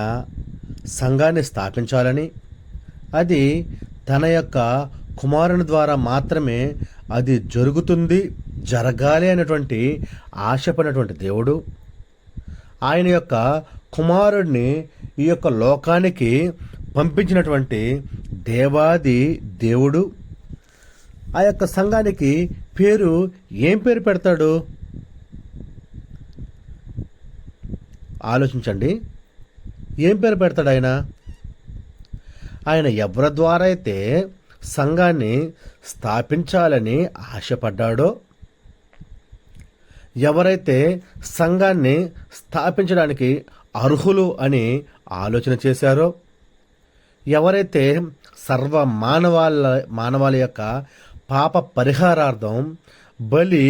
సంఘాన్ని స్థాపించాలని, అది తన యొక్క కుమారుని ద్వారా మాత్రమే అది జరుగుతుంది, జరగాలి అనేటువంటి ఆశపడినటువంటి దేవుడు ఆయన యొక్క కుమారుడిని ఈ యొక్క లోకానికి పంపించినటువంటి దేవాది దేవుడు ఆ యొక్క సంఘానికి ఏం పేరు పెడతాడు? ఆలోచించండి. ఏం పేరు పెడతాడు ఆయన? ఆయన ఎవరి ద్వారా అయితే సంఘాన్ని స్థాపించాలని ఆశపడ్డాడో, ఎవరైతే సంఘాన్ని స్థాపించడానికి అర్హులు అని ఆలోచన చేశారో, ఎవరైతే సర్వ మానవాళి యొక్క పాప పరిహారార్థం బలి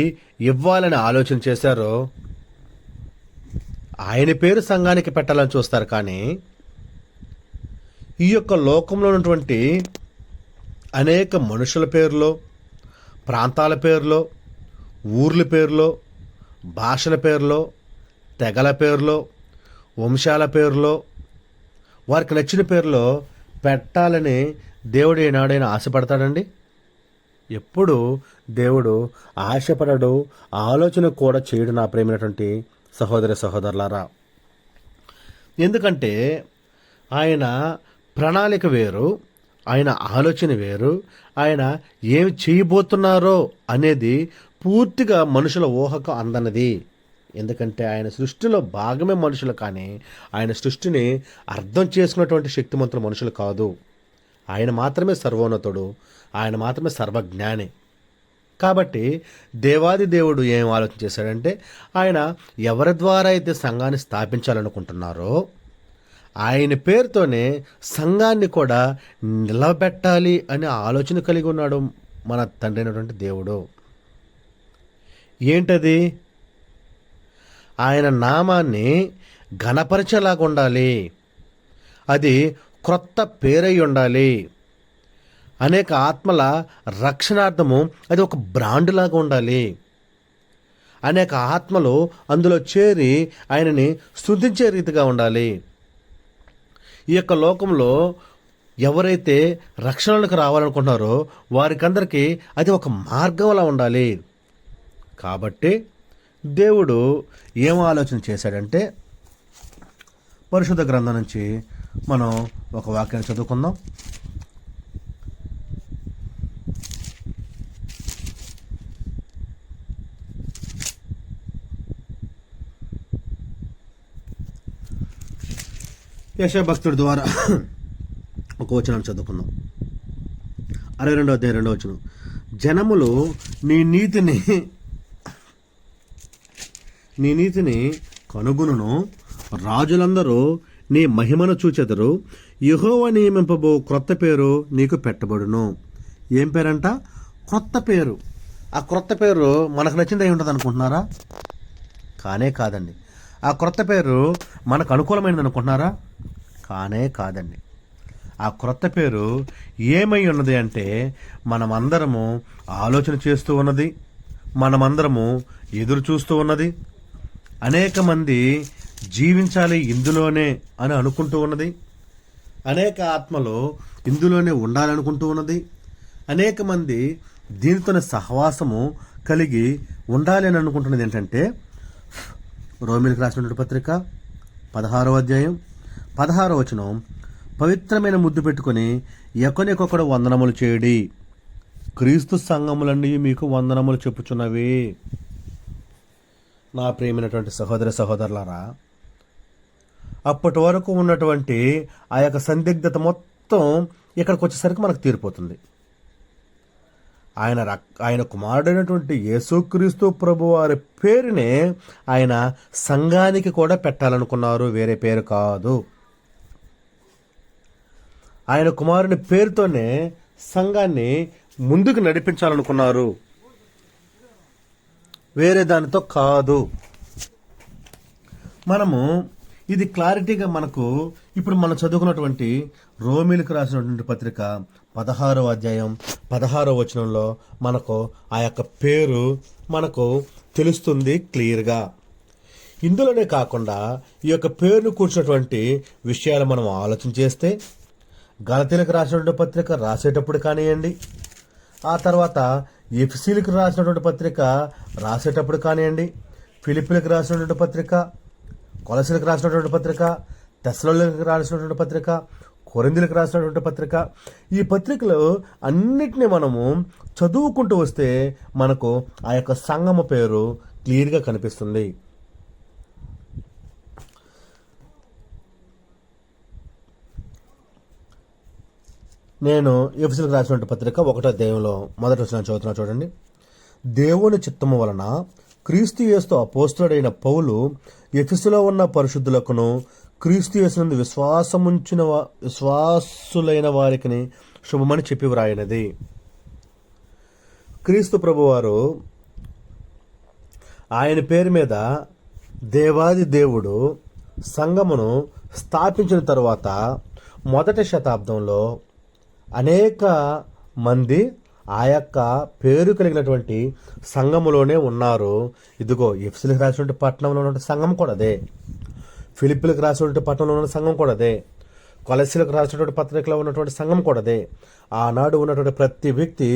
ఇవ్వాలని ఆలోచన చేశారో ఆయన పేరు సంఘానికి పెట్టాలని చూస్తారు. కానీ ఈ యొక్క లోకంలో ఉన్నటువంటి అనేక మనుషుల పేర్లో, ప్రాంతాల పేర్లో, ఊర్ల పేర్లో, భాషల పేర్లో, తెగల పేర్లో, వంశాల పేర్లో, వారికి నచ్చిన పేర్లో పెట్టాలని దేవుడు ఏనాడైనా ఆశపడతాడండి? ఎప్పుడు దేవుడు ఆశపడడు, ఆలోచన కూడా చేయడు నా ప్రేమైనటువంటి సహోదరి సహోదరులారా. ఎందుకంటే ఆయన ప్రణాళిక వేరు, ఆయన ఆలోచన వేరు, ఆయన ఏమి చేయబోతున్నారో అనేది పూర్తిగా మనుషుల ఊహకు అందనిది. ఎందుకంటే ఆయన సృష్టిలో భాగమే మనుషులు, కానీ ఆయన సృష్టిని అర్థం చేసుకున్నటువంటి శక్తిమంతుల మనుషులు కాదు. ఆయన మాత్రమే సర్వోన్నతుడు, ఆయన మాత్రమే సర్వజ్ఞాని. కాబట్టి దేవాది దేవుడు ఏం ఆలోచన చేశాడంటే, ఆయన ఎవరి ద్వారా అయితే సంఘాన్ని స్థాపించాలనుకుంటున్నారో ఆయన పేరుతోనే సంఘాన్ని కూడా నిలబెట్టాలి అనే ఆలోచన కలిగి ఉన్నాడు మన తండ్రి అయినటువంటి దేవుడు. ఏంటది? ఆయన నామాన్ని ఘనపరచేలాగా ఉండాలి, అది క్రొత్త పేరై ఉండాలి, అనేక ఆత్మల రక్షణార్థము అది ఒక బ్రాండ్లాగా ఉండాలి, అనేక ఆత్మలు అందులో చేరి ఆయనని స్తుతించే రీతిగా ఉండాలి. ఈ యొక్క లోకంలో ఎవరైతే రక్షణలకు రావాలనుకుంటున్నారో వారికందరికీ అది ఒక మార్గంలా ఉండాలి. కాబట్టి దేవుడు ఏం ఆలోచన చేశాడంటే, పరిశుద్ధ గ్రంథం నుంచి మనం ఒక వాక్యాన్ని చదువుకుందాం. యెషయా భక్తుడి ద్వారా ఒక వచనం చదువుకుందాం. 62వ అధ్యాయం 2వ వచనం. జనములు నీ నీతిని కనుగొనును, రాజులందరూ నీ మహిమను చూచెదరు. యెహోవా నియమింపబో క్రొత్త పేరు నీకు పెట్టబడును. ఏం పేరంట? క్రొత్త పేరు. ఆ క్రొత్త పేరు మనకు నచ్చింది అయి ఉంటుంది అనుకుంటున్నారా? కానే కాదండి. ఆ క్రొత్త పేరు మనకు అనుకూలమైనది అనుకుంటున్నారా? కానే కాదండి. ఆ క్రొత్త పేరు ఏమై ఉన్నది అంటే, మనమందరము ఆలోచన చేస్తూ ఉన్నది, మనమందరము ఎదురు చూస్తూ ఉన్నది, అనేక మంది జీవించాలి ఇందులోనే అని అనుకుంటూ ఉన్నది, అనేక ఆత్మలు ఇందులోనే ఉండాలనుకుంటూ ఉన్నది, అనేక మంది దీనితోనే సహవాసము కలిగి ఉండాలి అని అనుకుంటున్నది ఏంటంటే, రోమీయులకు రాసినటువంటి పత్రిక 16వ అధ్యాయం 16వ వచనం. పవిత్రమైన ముద్దు పెట్టుకుని ఒకనికొకడు వందనములు చేయుడి, క్రీస్తు సంఘములన్నీ మీకు వందనములు చెప్పుచున్నవి. నా ప్రియమైనటువంటి సహోదర సహోదరులారా, అప్పటి వరకు ఉన్నటువంటి ఆ యొక్క సందిగ్ధత మొత్తం ఇక్కడికి వచ్చేసరికి మనకు తీరిపోతుంది. ఆయన కుమారుడైనటువంటి యేసుక్రీస్తు ప్రభు వారి పేరునే ఆయన సంఘానికి కూడా పెట్టాలనుకున్నారు, వేరే పేరు కాదు. ఆయన కుమారుని పేరుతోనే సంఘాన్ని ముందుకు నడిపించాలనుకున్నారు, వేరే దానితో కాదు. మనము ఇది క్లారిటీగా మనకు ఇప్పుడు మనం చదువుకున్నటువంటి రోమీయులకు రాసినటువంటి పత్రిక 16వ అధ్యాయం 16వ వచనంలో మనకు ఆ యొక్క పేరు మనకు తెలుస్తుంది క్లియర్గా. ఇందులోనే కాకుండా ఈ యొక్క పేరును కూర్చున్నటువంటి విషయాలు మనం ఆలోచన చేస్తే గలతీలకు రాసినటువంటి పత్రిక రాసేటప్పుడు కానివ్వండి, ఆ తర్వాత ఎఫెసీలకు రాసినటువంటి పత్రిక రాసేటప్పుడు కానివ్వండి, ఫిలిప్పీలకు రాసినటువంటి పత్రిక, కొలసీలకు రాసినటువంటి పత్రిక, తెస్సలోనికలకు రాసినటువంటి పత్రిక, కొరింథీయులకు రాసినటువంటి పత్రిక, ఈ పత్రికలు అన్నిటినీ మనము చదువుకుంటూ వస్తే మనకు ఆ యొక్క సంఘము పేరు క్లియర్గా కనిపిస్తుంది. నేను ఎఫెసీయులకు రాసినటువంటి పత్రిక 1వ అధ్యాయంలో మొదటి వచనం చదువుతున్నా చూడండి. దేవుని చిత్తము వలన క్రీస్తు యేసుతో అపోస్తలుడైన పౌలు ఎఫెసులో ఉన్న పరిశుద్ధులకును క్రీస్తు యేసునందు విశ్వాసులైన వారికి శుభమని చెప్పి వ్రాయినది. క్రీస్తు ప్రభువారు ఆయన పేరు మీద దేవాది దేవుడు సంఘమును స్థాపించిన తరువాత మొదటి శతాబ్దంలో అనేక మంది ఆ యొక్క పేరు కలిగినటువంటి సంఘములోనే ఉన్నారు. ఇదిగో ఎఫెసీయులకు రాసినటువంటి పట్టణంలో ఉన్న సంఘం కూడా అదే, ఫిలిప్పీలకు రాసినటువంటి పట్టణంలో ఉన్న సంఘం కూడా అదే, కొలసీలకు రాసినటువంటి పత్రికలో ఉన్నటువంటి సంఘం కూడా అదే. ఆనాడు ఉన్నటువంటి ప్రతి వ్యక్తి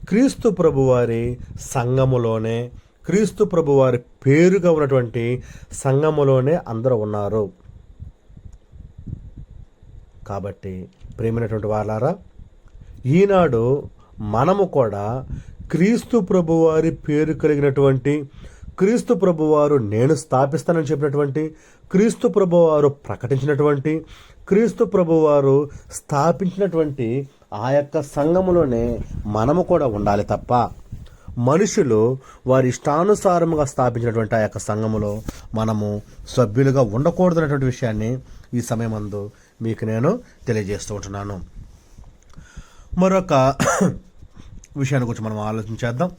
క్రీస్తు ప్రభువారి సంఘములోనే, క్రీస్తు ప్రభువారి పేరుగా ఉన్నటువంటి సంఘములోనే అందరూ ఉన్నారు. కాబట్టి ప్రేమైనటువంటి వాళ్ళారా, ఈనాడు మనము కూడా క్రీస్తు ప్రభువారి పేరు కలిగినటువంటి, క్రీస్తు ప్రభువారు నేను స్థాపిస్తానని చెప్పినటువంటి, క్రీస్తు ప్రభువారు ప్రకటించినటువంటి, క్రీస్తు ప్రభువారు స్థాపించినటువంటి ఆ యొక్క సంఘములోనే మనము కూడా ఉండాలి తప్ప మనుషులు వారి ఇష్టానుసారముగా స్థాపించినటువంటి ఆ యొక్క సంఘములో మనము సభ్యులుగా ఉండకూడదనేటువంటి విషయాన్ని ఈ సమయమందు మీకు నేను తెలియజేస్తూ ఉంటున్నాను. మరొక విషయాన్ని గురించి మనం ఆలోచించేద్దాం.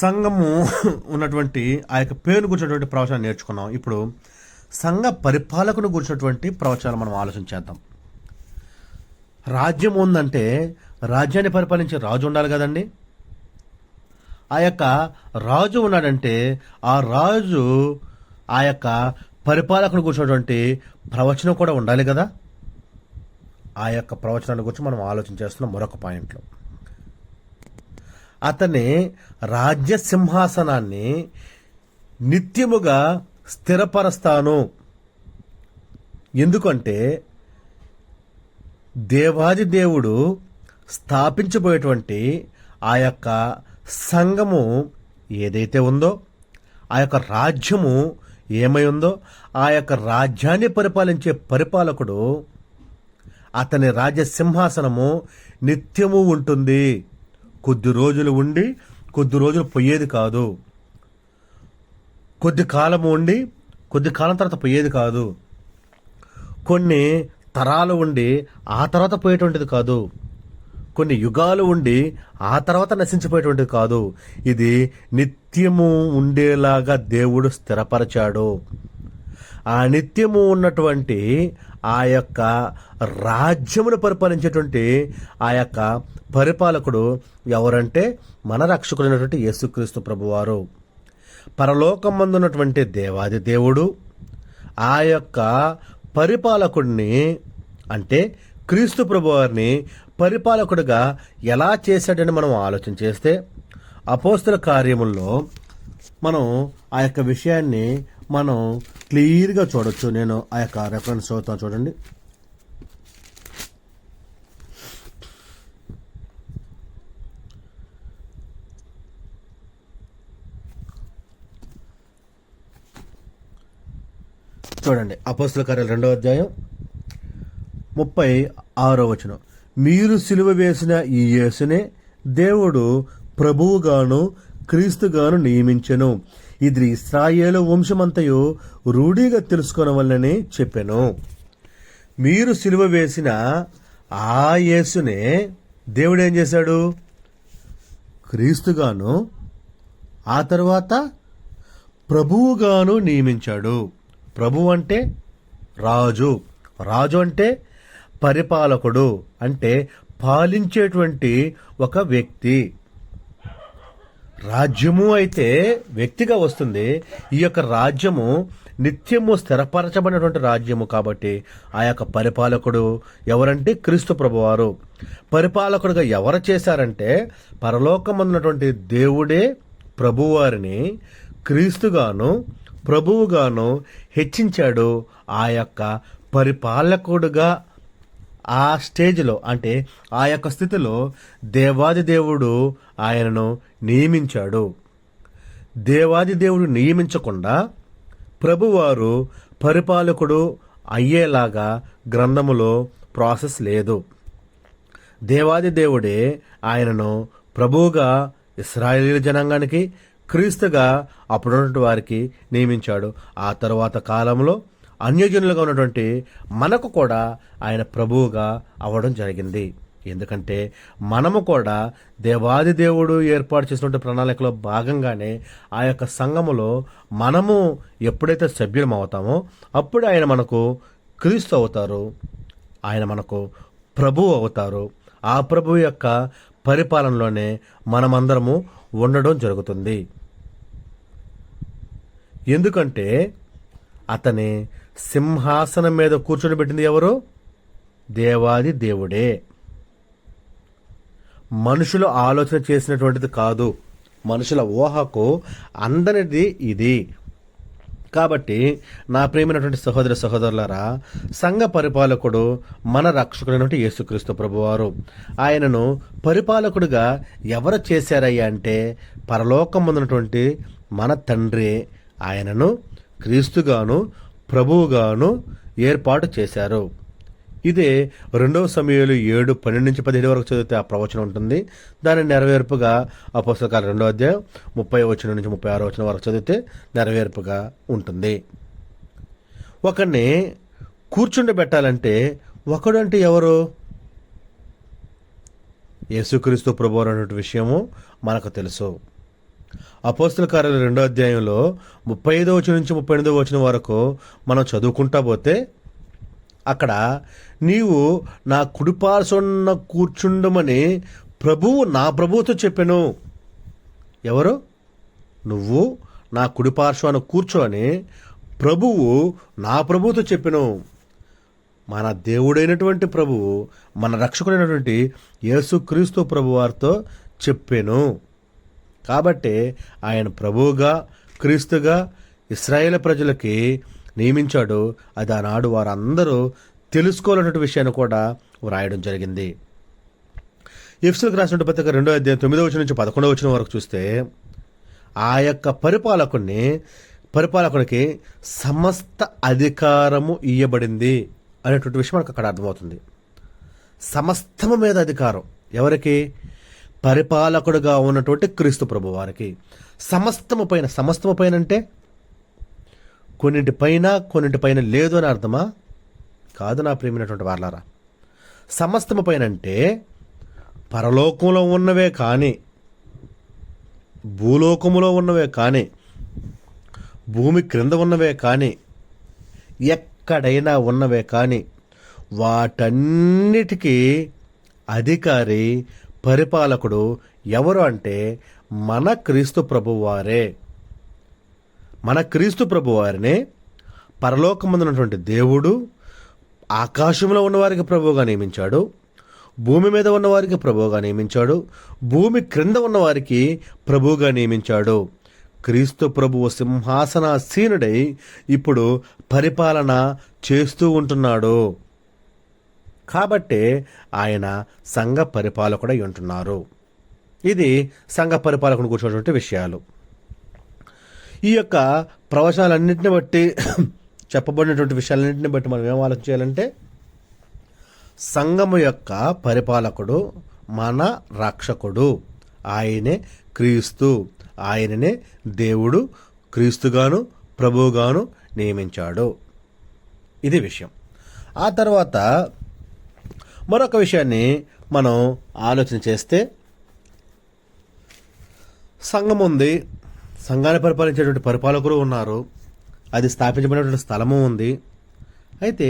సంఘము ఉన్నటువంటి ఆ యొక్క పేరును గురించినటువంటి ప్రవచనాలు నేర్చుకున్నాం. ఇప్పుడు సంఘ పరిపాలకును గురించినటువంటి ప్రవచనాలు మనం ఆలోచించేద్దాం. రాజ్యం ఉందంటే రాజ్యాన్ని పరిపాలించే రాజు ఉండాలి కదండి. ఆ యొక్క రాజు ఉన్నాడంటే ఆ రాజు ఆ యొక్క పరిపాలకును గురించినటువంటి ప్రవచనం కూడా ఉండాలి కదా. ఆ యొక్క ప్రవచనాల గురించి మనం ఆలోచన చేస్తున్నాం. మరొక పాయింట్లో అతని రాజ్య సింహాసనాన్ని నిత్యముగా స్థిరపరుస్తాను. ఎందుకంటే దేవాది దేవుడు స్థాపించబోయేటువంటి ఆ యొక్క సంఘము ఏదైతే ఉందో, ఆ యొక్క రాజ్యము ఏమై ఉందో, ఆ యొక్క రాజ్యాన్ని పరిపాలించే పరిపాలకుడు అతని రాజ్య సింహాసనము నిత్యము ఉంటుంది. కొద్ది రోజులు ఉండి కొద్ది రోజులు పోయేది కాదు. కొద్ది కాలము ఉండి కొద్ది కాలం తర్వాత పోయేది కాదు. కొన్ని తరాలు ఉండి ఆ తర్వాత పోయేటువంటిది కాదు. కొన్ని యుగాలు ఉండి ఆ తర్వాత నశించిపోయేటువంటిది కాదు. ఇది నిత్యము ఉండేలాగా దేవుడు స్థిరపరచాడు. ఆ నిత్యము ఉన్నటువంటి ఆ యొక్క రాజ్యమును పరిపాలించేటువంటి ఆ యొక్క పరిపాలకుడు ఎవరంటే మన రక్షకుడైనటువంటి యేసుక్రీస్తు ప్రభువారు. పరలోకమందున్నటువంటి దేవాది దేవుడు ఆ యొక్క పరిపాలకుడిని అంటే క్రీస్తు ప్రభువారిని పరిపాలకుడిగా ఎలా చేశాడని మనం ఆలోచన చేస్తే అపోస్తల కార్యముల్లో మనం ఆ యొక్క విషయాన్ని మనం క్లియర్గా చూడొచ్చు. నేను ఆ యొక్క రెఫరెన్స్ చదువుతాను చూడండి. చూడండి అపోస్తల కార్యాలు 2వ అధ్యాయం 36వ వచనం. మీరు సిలువ వేసిన ఈ యేసునే దేవుడు ప్రభువుగాను క్రీస్తుగాను నియమించెను. ఇది ఇశ్రాయేలు వంశమంతయు రూఢిగా తెలుసుకొనవలనని చెప్పెను. మీరు సిలువ వేసిన ఆ యేసునే దేవుడు ఏం చేశాడు? క్రీస్తుగాను ఆ తరువాత ప్రభువుగాను నియమించాడు. ప్రభు అంటే రాజు, రాజు అంటే పరిపాలకుడు, అంటే పాలించేటువంటి ఒక వ్యక్తి. రాజ్యము అయితే వ్యక్తిగా వస్తుంది. ఈ యొక్క రాజ్యము నిత్యము స్థిరపరచబడినటువంటి రాజ్యము కాబట్టి ఆ యొక్క పరిపాలకుడు ఎవరంటే క్రీస్తు ప్రభువారు. పరిపాలకుడుగా ఎవరు చేశారంటే పరలోకమందున్నటువంటి దేవుడే ప్రభువారిని క్రీస్తుగాను ప్రభువుగాను హెచ్చించాడు. ఆ యొక్క పరిపాలకుడుగా ఆ స్టేజ్లో అంటే ఆ యొక్క స్థితిలో దేవాది దేవుడు ఆయనను నియమించాడు. దేవాది దేవుడు నియమించకుండా ప్రభువారు పరిపాలకుడు అయ్యేలాగా గ్రంథములో ప్రాసెస్ లేదు. దేవాది దేవుడే ఆయనను ప్రభువుగా ఇశ్రాయేలు జనాంగానికి క్రీస్తుగా అప్పుడున్నటువంటి వారికి నియమించాడు. ఆ తరువాత కాలంలో అన్యజనులుగా ఉన్నటువంటి మనకు కూడా ఆయన ప్రభువుగా అవ్వడం జరిగింది. ఎందుకంటే మనము కూడా దేవాది దేవుడు ఏర్పాటు చేసినటువంటి ప్రణాళికలో భాగంగానే ఆ యొక్క సంఘములో మనము ఎప్పుడైతే సభ్యులం అవుతామో అప్పుడు ఆయన మనకు క్రీస్తు అవుతారు, ఆయన మనకు ప్రభువు అవుతారు. ఆ ప్రభువు యొక్క పరిపాలనలోనే మనమందరము ఉండడం జరుగుతుంది. ఎందుకంటే అతని సింహాసనం మీద కూర్చొని పెట్టింది ఎవరు? దేవాది దేవుడే. మనుషులు ఆలోచన చేసినటువంటిది కాదు, మనుషుల ఊహకు అందనిది ఇది. కాబట్టి నా ప్రియమైనటువంటి సహోదర సహోదరులారా, సంఘ పరిపాలకుడు మన రక్షకుడైనటువంటి యేసుక్రీస్తు ప్రభువారు. ఆయనను పరిపాలకుడుగా ఎవరు చేశారయ్యా అంటే పరలోకమున్నటువంటి మన తండ్రి ఆయనను క్రీస్తుగాను ప్రభువుగాను ఏర్పాటు చేశారు. ఇదే 2 సమూయేలు 7:12-17 వరకు చదివితే ఆ ప్రవచనం ఉంటుంది. దాని నెరవేర్పుగా అపోస్తల 2వ అధ్యాయం 30-36 వరకు చదివితే నెరవేర్పుగా ఉంటుంది. ఒకరిని కూర్చుండబెట్టాలంటే ఒకడు అంటే ఎవరు? యేసుక్రీస్తు ప్రభువు అనే విషయము మనకు తెలుసు. అపోస్తల కార్యాలు 2వ అధ్యాయంలో 35-38 వరకు మనం చదువుకుంటా పోతే అక్కడ నీవు నా కుడిపార్శ్వన కూర్చుండమని ప్రభువు నా ప్రభువుతో చెప్పెను. ఎవరు? నువ్వు నా కుడిపార్శ్వాన కూర్చో అని ప్రభువు నా ప్రభువుతో చెప్పెను. మన దేవుడైనటువంటి ప్రభువు, మన రక్షకుడైనటువంటి యేసుక్రీస్తు ప్రభువారితో చెప్పెను. కాబట్టి ఆయన ప్రభువుగా క్రీస్తుగా ఇశ్రాయేలు ప్రజలకి నియమించాడు. అది ఆనాడు వారందరూ తెలుసుకోవాలన్న విషయాన్ని కూడా వ్రాయడం జరిగింది. ఎఫెసీయులకు రాసిన పత్రిక 2వ అధ్యాయం 9-11 వరకు చూస్తే ఆ యొక్క పరిపాలకునికి సమస్త అధికారము ఇయ్యబడింది అనేటువంటి విషయం మనకు అక్కడ అర్థమవుతుంది. సమస్తము మీద అధికారం ఎవరికి? పరిపాలకుడుగా ఉన్నటువంటి క్రీస్తు ప్రభు వారికి. సమస్తము పైన అంటే కొన్నింటిపైన లేదు అని అర్థమా? కాదు నా ప్రియమైనటువంటి వారలారా. సమస్తము పైన అంటే పరలోకంలో ఉన్నవే కానీ, భూలోకములో ఉన్నవే కానీ, భూమి క్రింద ఉన్నవే కానీ, ఎక్కడైనా ఉన్నవే కానీ వాటన్నిటికీ అధికారి పరిపాలకుడు ఎవరు అంటే మన క్రీస్తు ప్రభువారే. మన క్రీస్తు ప్రభువారినే పరలోకమందున్నటువంటి దేవుడు ఆకాశంలో ఉన్నవారికి ప్రభువుగా నియమించాడు, భూమి మీద ఉన్నవారికి ప్రభువుగా నియమించాడు, భూమి క్రింద ఉన్నవారికి ప్రభువుగా నియమించాడు. క్రీస్తు ప్రభువు సింహాసనాసీనుడై ఇప్పుడు పరిపాలన చేస్తూ ఉంటున్నాడు. కాబట్టే ఆయన సంఘ పరిపాలకుడై ఉంటున్నారు. ఇది సంఘ పరిపాలకుని కూర్చున్నటువంటి విషయాలు. ఈ యొక్క ప్రవచనాలన్నింటిని బట్టి చెప్పబడినటువంటి విషయాలన్నింటిని బట్టి మనం ఏం ఆలోచించాలంటే సంఘము యొక్క పరిపాలకుడు మన రక్షకుడు, ఆయనే క్రీస్తు, ఆయననే దేవుడు క్రీస్తుగాను ప్రభువుగాను నియమించాడు. ఇది విషయం. ఆ తర్వాత మరొక విషయాన్ని మనం ఆలోచన చేస్తే సంఘం ఉంది, సంఘాన్ని పరిపాలించేటువంటి పరిపాలకులు ఉన్నారు, అది స్థాపించబడినటువంటి స్థలము ఉంది. అయితే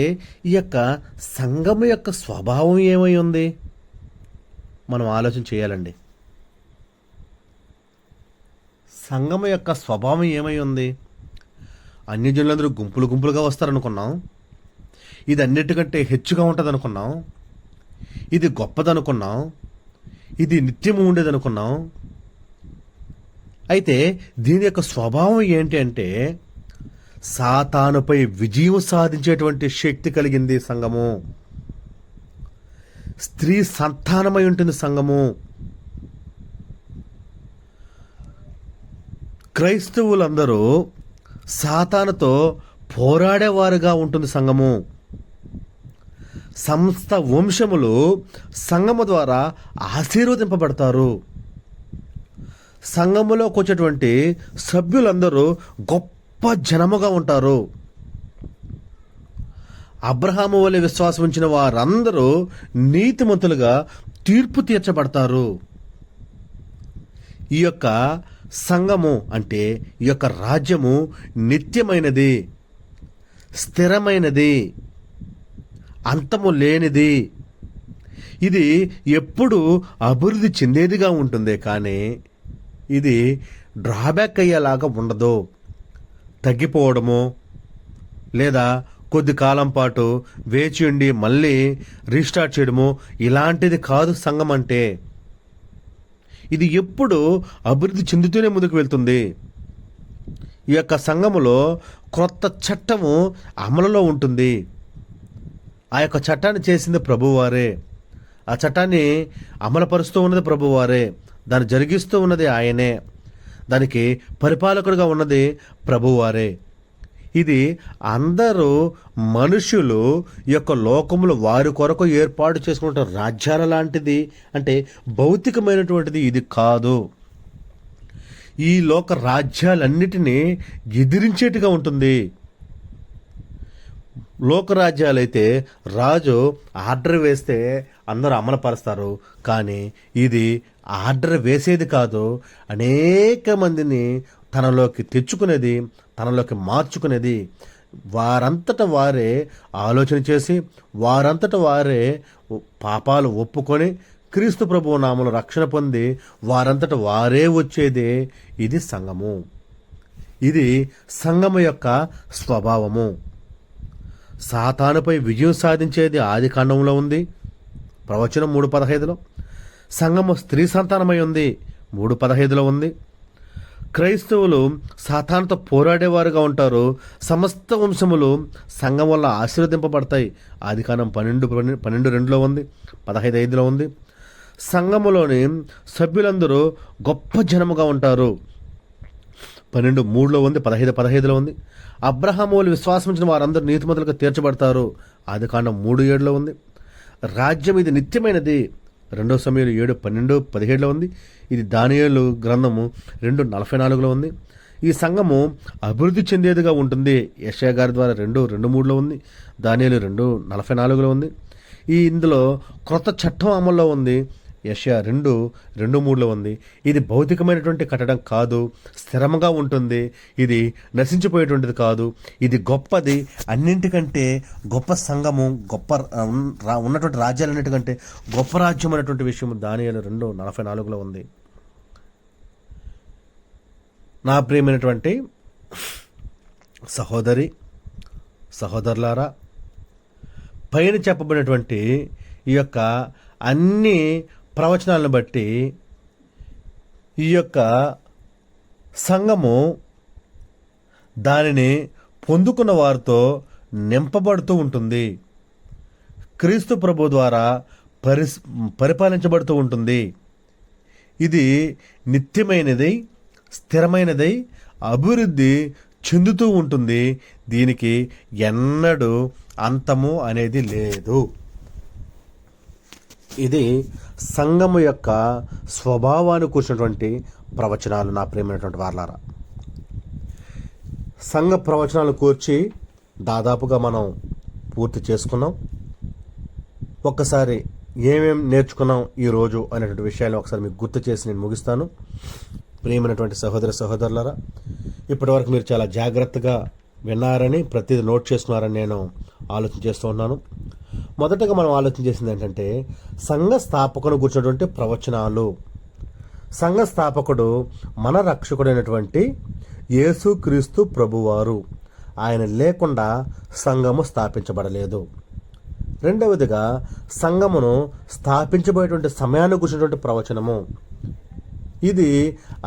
ఈ యొక్క సంఘము యొక్క స్వభావం ఏమై ఉంది మనం ఆలోచన చేయాలండి. సంఘం యొక్క స్వభావం ఏమై ఉంది? అన్యజనులందరూ గుంపులు గుంపులుగా వస్తారనుకున్నాం. ఇది అన్నిటికంటే హెచ్చుగా ఉంటుంది అనుకున్నాం. ఇది గొప్పదనుకున్నాం. ఇది నిత్యము ఉండేదనుకున్నాం. అయితే దీని యొక్క స్వభావం ఏంటి అంటే సాతానుపై విజయం సాధించేటువంటి శక్తి కలిగింది సంఘము. స్త్రీ సంతానమై ఉంటుంది సంఘము. క్రైస్తవులందరూ సాతానుతో పోరాడేవారుగా ఉంటుంది సంఘము. సమస్త వంశములు సంఘము ద్వారా ఆశీర్వదింపబడతారు. సంఘములోకి వచ్చేటువంటి సభ్యులందరూ గొప్ప జనముగా ఉంటారు. అబ్రహాము వలె విశ్వాసం ఉంచిన వారందరూ నీతిమంతులుగా తీర్పు తీర్చబడతారు. ఈ యొక్క సంఘము అంటే ఈ యొక్క రాజ్యము నిత్యమైనది, స్థిరమైనది, అంతము లేనిది. ఇది ఎప్పుడు అభివృద్ధి చెందేదిగా ఉంటుంది, కానీ ఇది డ్రాబ్యాక్ అయ్యేలాగా ఉండదు. తగ్గిపోవడము లేదా కొద్ది కాలం పాటు వేచి ఉండి మళ్ళీ రీస్టార్ట్ చేయడము ఇలాంటిది కాదు సంఘం అంటే. ఇది ఎప్పుడు అభివృద్ధి చెందుతూనే ముందుకు వెళ్తుంది. ఈ యొక్క సంఘములో క్రొత్త చట్టము అమలులో ఉంటుంది. ఆ యొక్క చట్టాన్ని చేసింది ప్రభువారే. ఆ చట్టాన్ని అమలుపరుస్తూ ఉన్నది ప్రభువారే. దాన్ని జరిగిస్తూ ఉన్నది ఆయనే. దానికి పరిపాలకుడిగా ఉన్నది ప్రభువారే. ఇది అందరూ మనుషులు ఈ యొక్క లోకములు వారి కొరకు ఏర్పాటు చేసుకుంటున్న రాజ్యాల లాంటిది, అంటే భౌతికమైనటువంటిది ఇది కాదు. ఈ లోక రాజ్యాలన్నిటినీ ఎదిరించేట్టుగా ఉంటుంది. లోకరాజ్యాలైతే రాజు ఆర్డర్ వేస్తే అందరూ అమలుపరుస్తారు, కానీ ఇది ఆర్డర్ వేసేది కాదు. అనేక మందిని తనలోకి తెచ్చుకునేది, తనలోకి మార్చుకునేది. వారంతట వారే ఆలోచన చేసి వారంతట వారే పాపాలు ఒప్పుకొని క్రీస్తు ప్రభువు నామములో రక్షణ పొంది వారంతట వారే వచ్చేదే ఇది సంఘము. ఇది సంఘము యొక్క స్వభావము. సాతానుపై విజయం సాధించేది ఆది కాండంలో ఉంది, ప్రవచనం 3:15లో. సంఘము స్త్రీ సంతానమై ఉంది, 3:15లో ఉంది. క్రైస్తవులు సాతానుతో పోరాడేవారుగా ఉంటారు. సమస్త వంశములు సంఘం వల్ల ఆశీర్వదింపబడతాయి, ఆది కాండం 12:2లో ఉంది, 15:5లో ఉంది. సంఘములోని సభ్యులందరూ గొప్ప జనముగా ఉంటారు, 12:3లో ఉంది, 15:15లో ఉంది. అబ్రహాము వలె విశ్వాసం ఉంచిన వారందరూ నీతిమంతులుగా తీర్చబడతారు, ఆది కాండం 3:7లో ఉంది. రాజ్యం ఇది నిత్యమైనది, 2 సమూయేలు 7:12-17లో ఉంది. ఇది దానియేలు గ్రంథము 2:44లో ఉంది. ఈ సంఘము అభివృద్ధి చెందేదిగా ఉంటుంది, యెషయా గారి ద్వారా 2:2-3లో ఉంది, దానియేలు 2:44లో ఉంది. ఇందులో క్రొత్త చట్టం అమల్లో ఉంది, యెషయా 2:2-3లో ఉంది. ఇది భౌతికమైనటువంటి కట్టడం కాదు, స్థిరంగా ఉంటుంది. ఇది నశించిపోయేటువంటిది కాదు. ఇది గొప్పది, అన్నింటికంటే గొప్ప సంఘము, గొప్ప ఉన్నటువంటి రాజ్యాలన్నిటికంటే గొప్ప రాజ్యం అనేటువంటి విషయం దానియేలు 2:44లో ఉంది. నా ప్రియమైనటువంటి సహోదరి సహోదరులారా, పైన చెప్పబడినటువంటి ఈ యొక్క అన్ని ప్రవచనాలను బట్టి ఈ యొక్క సంఘము దానిని పొందుకున్న వారితో నింపబడుతూ ఉంటుంది. క్రీస్తు ప్రభు ద్వారా పరిపాలించబడుతూ ఉంటుంది. ఇది నిత్యమైనది, స్థిరమైనది, అభివృద్ధి చెందుతూ ఉంటుంది. దీనికి ఎన్నడూ అంతము అనేది లేదు. ఇది సంఘము యొక్క స్వభావాన్ని కూర్చున్నటువంటి ప్రవచనాలు. నా ప్రియమైనటువంటి వారలారా, సంఘ ప్రవచనాలు కూర్చి దాదాపుగా మనం పూర్తి చేసుకున్నాం. ఒక్కసారి ఏమేం నేర్చుకున్నాం ఈరోజు అనేటువంటి విషయాలు ఒకసారి మీకు గుర్తు చేసి నేను ముగిస్తాను. ప్రియమైనటువంటి సహోదరులారా, ఇప్పటివరకు మీరు చాలా జాగ్రత్తగా విన్నారని, ప్రతిదీ నోట్ చేసుకున్నారని నేను ఆలోచన చేస్తూ ఉన్నాను. మొదటగా మనం ఆలోచన చేసింది ఏంటంటే సంఘ స్థాపకును కూర్చున్నటువంటి ప్రవచనాలు. సంఘ స్థాపకుడు మన రక్షకుడైనటువంటి యేసుక్రీస్తు ప్రభువారు. ఆయన లేకుండా సంఘము స్థాపించబడలేదు. రెండవదిగా సంఘమును స్థాపించబోయేటువంటి సమయాన్ని కూర్చున్నటువంటి ప్రవచనము. ఇది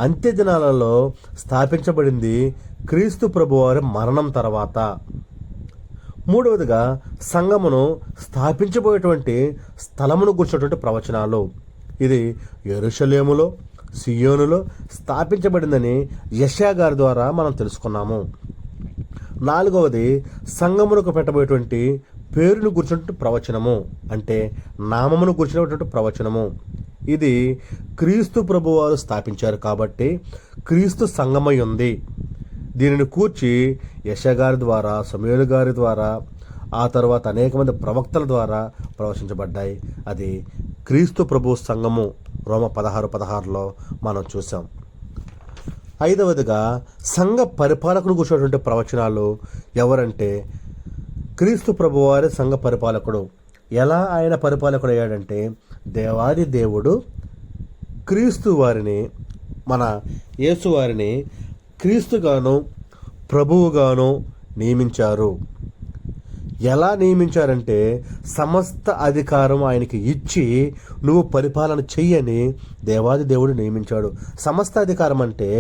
అంత్య దినాలలో స్థాపించబడింది క్రీస్తు ప్రభువారి మరణం తర్వాత. మూడవదిగా సంఘమును స్థాపించబోయేటువంటి స్థలమును కూర్చున్నటువంటి ప్రవచనాలు. ఇది యెరూషలేములో సియోనులో స్థాపించబడిందని యెషయా గారి ద్వారా మనం తెలుసుకున్నాము. నాలుగవది సంఘమునకు పెట్టబోయేటువంటి పేరును గుర్చినటువంటి ప్రవచనము, అంటే నామమును గుర్చినటువంటి ప్రవచనము. ఇది క్రీస్తు ప్రభువారు స్థాపించారు కాబట్టి క్రీస్తు సంఘమై ఉంది. దీనిని కూర్చి యెషయా గారి ద్వారా, సమూయేలు గారి ద్వారా, ఆ తర్వాత అనేక మంది ప్రవక్తల ద్వారా ప్రవచించబడ్డాయి. అది క్రీస్తు ప్రభు సంఘము. రోమ 16:16 మనం చూసాం. ఐదవదిగా సంఘ పరిపాలకుడు కూర్చున్నటువంటి ప్రవచనాలు ఎవరంటే క్రీస్తు ప్రభువారి సంఘ పరిపాలకుడు. ఎలా ఆయన పరిపాలకుడు అయ్యాడంటే దేవాది దేవుడు క్రీస్తు వారిని, మన యేసు వారిని క్రీస్తుగాను ప్రభువుగాను నియమించారు. ఎలా నియమించారంటే సమస్త అధికారం ఆయనకి ఇచ్చి నువ్వు పరిపాలన చెయ్యని దేవాది దేవుడు నియమించాడు. సమస్త అధికారం అంటే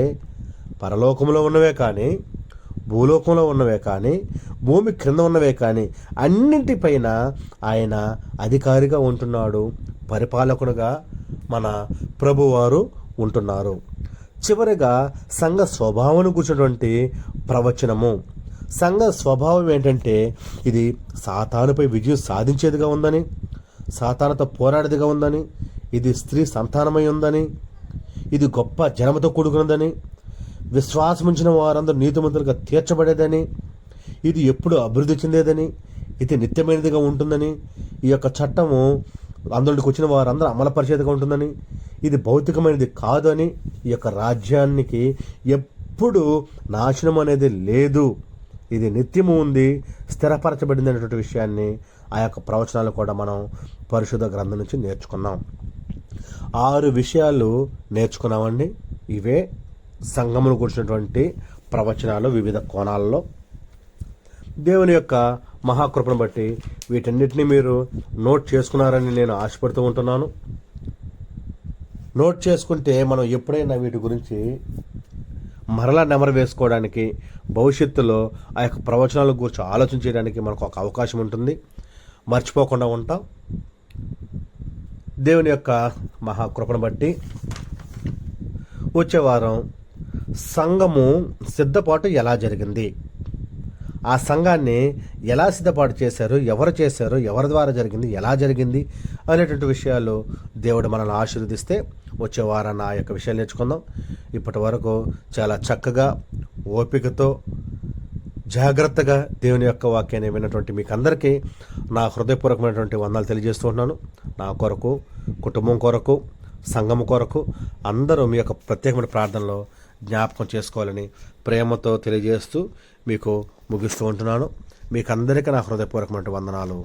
పరలోకంలో ఉన్నవే కానీ, భూలోకంలో ఉన్నవే కానీ, భూమి క్రింద ఉన్నవే కానీ అన్నింటిపైన ఆయన అధికారిగా ఉంటున్నాడు. పరిపాలకుడుగా మన ప్రభువారు ఉంటున్నారు. చివరిగా సంఘ స్వభావం కూర్చున్నటువంటి ప్రవచనము. సంఘ స్వభావం ఏంటంటే ఇది సాతానుపై విజయం సాధించేదిగా ఉందని, సాతానుతో పోరాడేదిగా ఉందని, ఇది స్త్రీ సంతానమై ఉందని, ఇది గొప్ప జనముతో కూడుకున్నదని, విశ్వాసముంచిన వారందరూ నీతిమంతులుగా తీర్చబడేదని, ఇది ఎప్పుడు అభివృద్ధి చెందేదని, ఇది నిత్యమైనదిగా ఉంటుందని, ఈ యొక్క చట్టము అందులోకి వచ్చిన వారందరూ అమలుపరిచేదిగా ఉంటుందని, ఇది భౌతికమైనది కాదు అని, ఈ యొక్క రాజ్యానికి ఎప్పుడు నాశనం అనేది లేదు, ఇది నిత్యము ఉంది, స్థిరపరచబడింది అనేటువంటి విషయాన్ని ఆ యొక్క ప్రవచనాలు కూడా మనం పరిశుద్ధ గ్రంథం నుంచి నేర్చుకున్నాం. 6 విషయాలు నేర్చుకున్నామండి. ఇవే సంఘమును కూర్చున్నటువంటి ప్రవచనాలు వివిధ కోణాల్లో. దేవుని యొక్క మహాకృపను బట్టి వీటన్నిటినీ మీరు నోట్ చేసుకున్నారని నేను ఆశపడుతూ ఉంటున్నాను. నోట్ చేసుకుంటే మనం ఎప్పుడైనా వీటి గురించి మరలా నెమరు వేసుకోవడానికి, భవిష్యత్తులో ఆ యొక్క ప్రవచనాల గురించి ఆలోచన చేయడానికి మనకు ఒక అవకాశం ఉంటుంది. మర్చిపోకుండా ఉంటాం. దేవుని యొక్క మహాకృపను బట్టి వచ్చే వారం సంఘము సిద్ధపాటు ఎలా జరిగింది, ఆ సంఘాన్ని ఎలా సిద్ధపాటు చేశారు, ఎవరు చేశారు, ఎవరి ద్వారా జరిగింది, ఎలా జరిగింది అనేటువంటి విషయాలు దేవుడు మనల్ని ఆశీర్వదిస్తే వచ్చే వారాన్ని ఆ యొక్క విషయాలు నేర్చుకుందాం. ఇప్పటి వరకు చాలా చక్కగా, ఓపికతో, జాగ్రత్తగా దేవుని యొక్క వాక్యాన్ని విన్నటువంటి మీకు అందరికీ నా హృదయపూర్వకమైనటువంటి వందనాలు తెలియజేస్తూ ఉన్నాను. నా కొరకు, కుటుంబం కొరకు, సంఘం కొరకు అందరూ మీ యొక్క ప్రత్యేకమైన ప్రార్థనలో జ్ఞాపకం చేసుకోవాలని ప్రేమతో తెలియజేస్తూ మీకు ముగిస్తూ ఉంటున్నాను. మీకు అందరికీ నా హృదయపూర్వకమైన వందనాలు.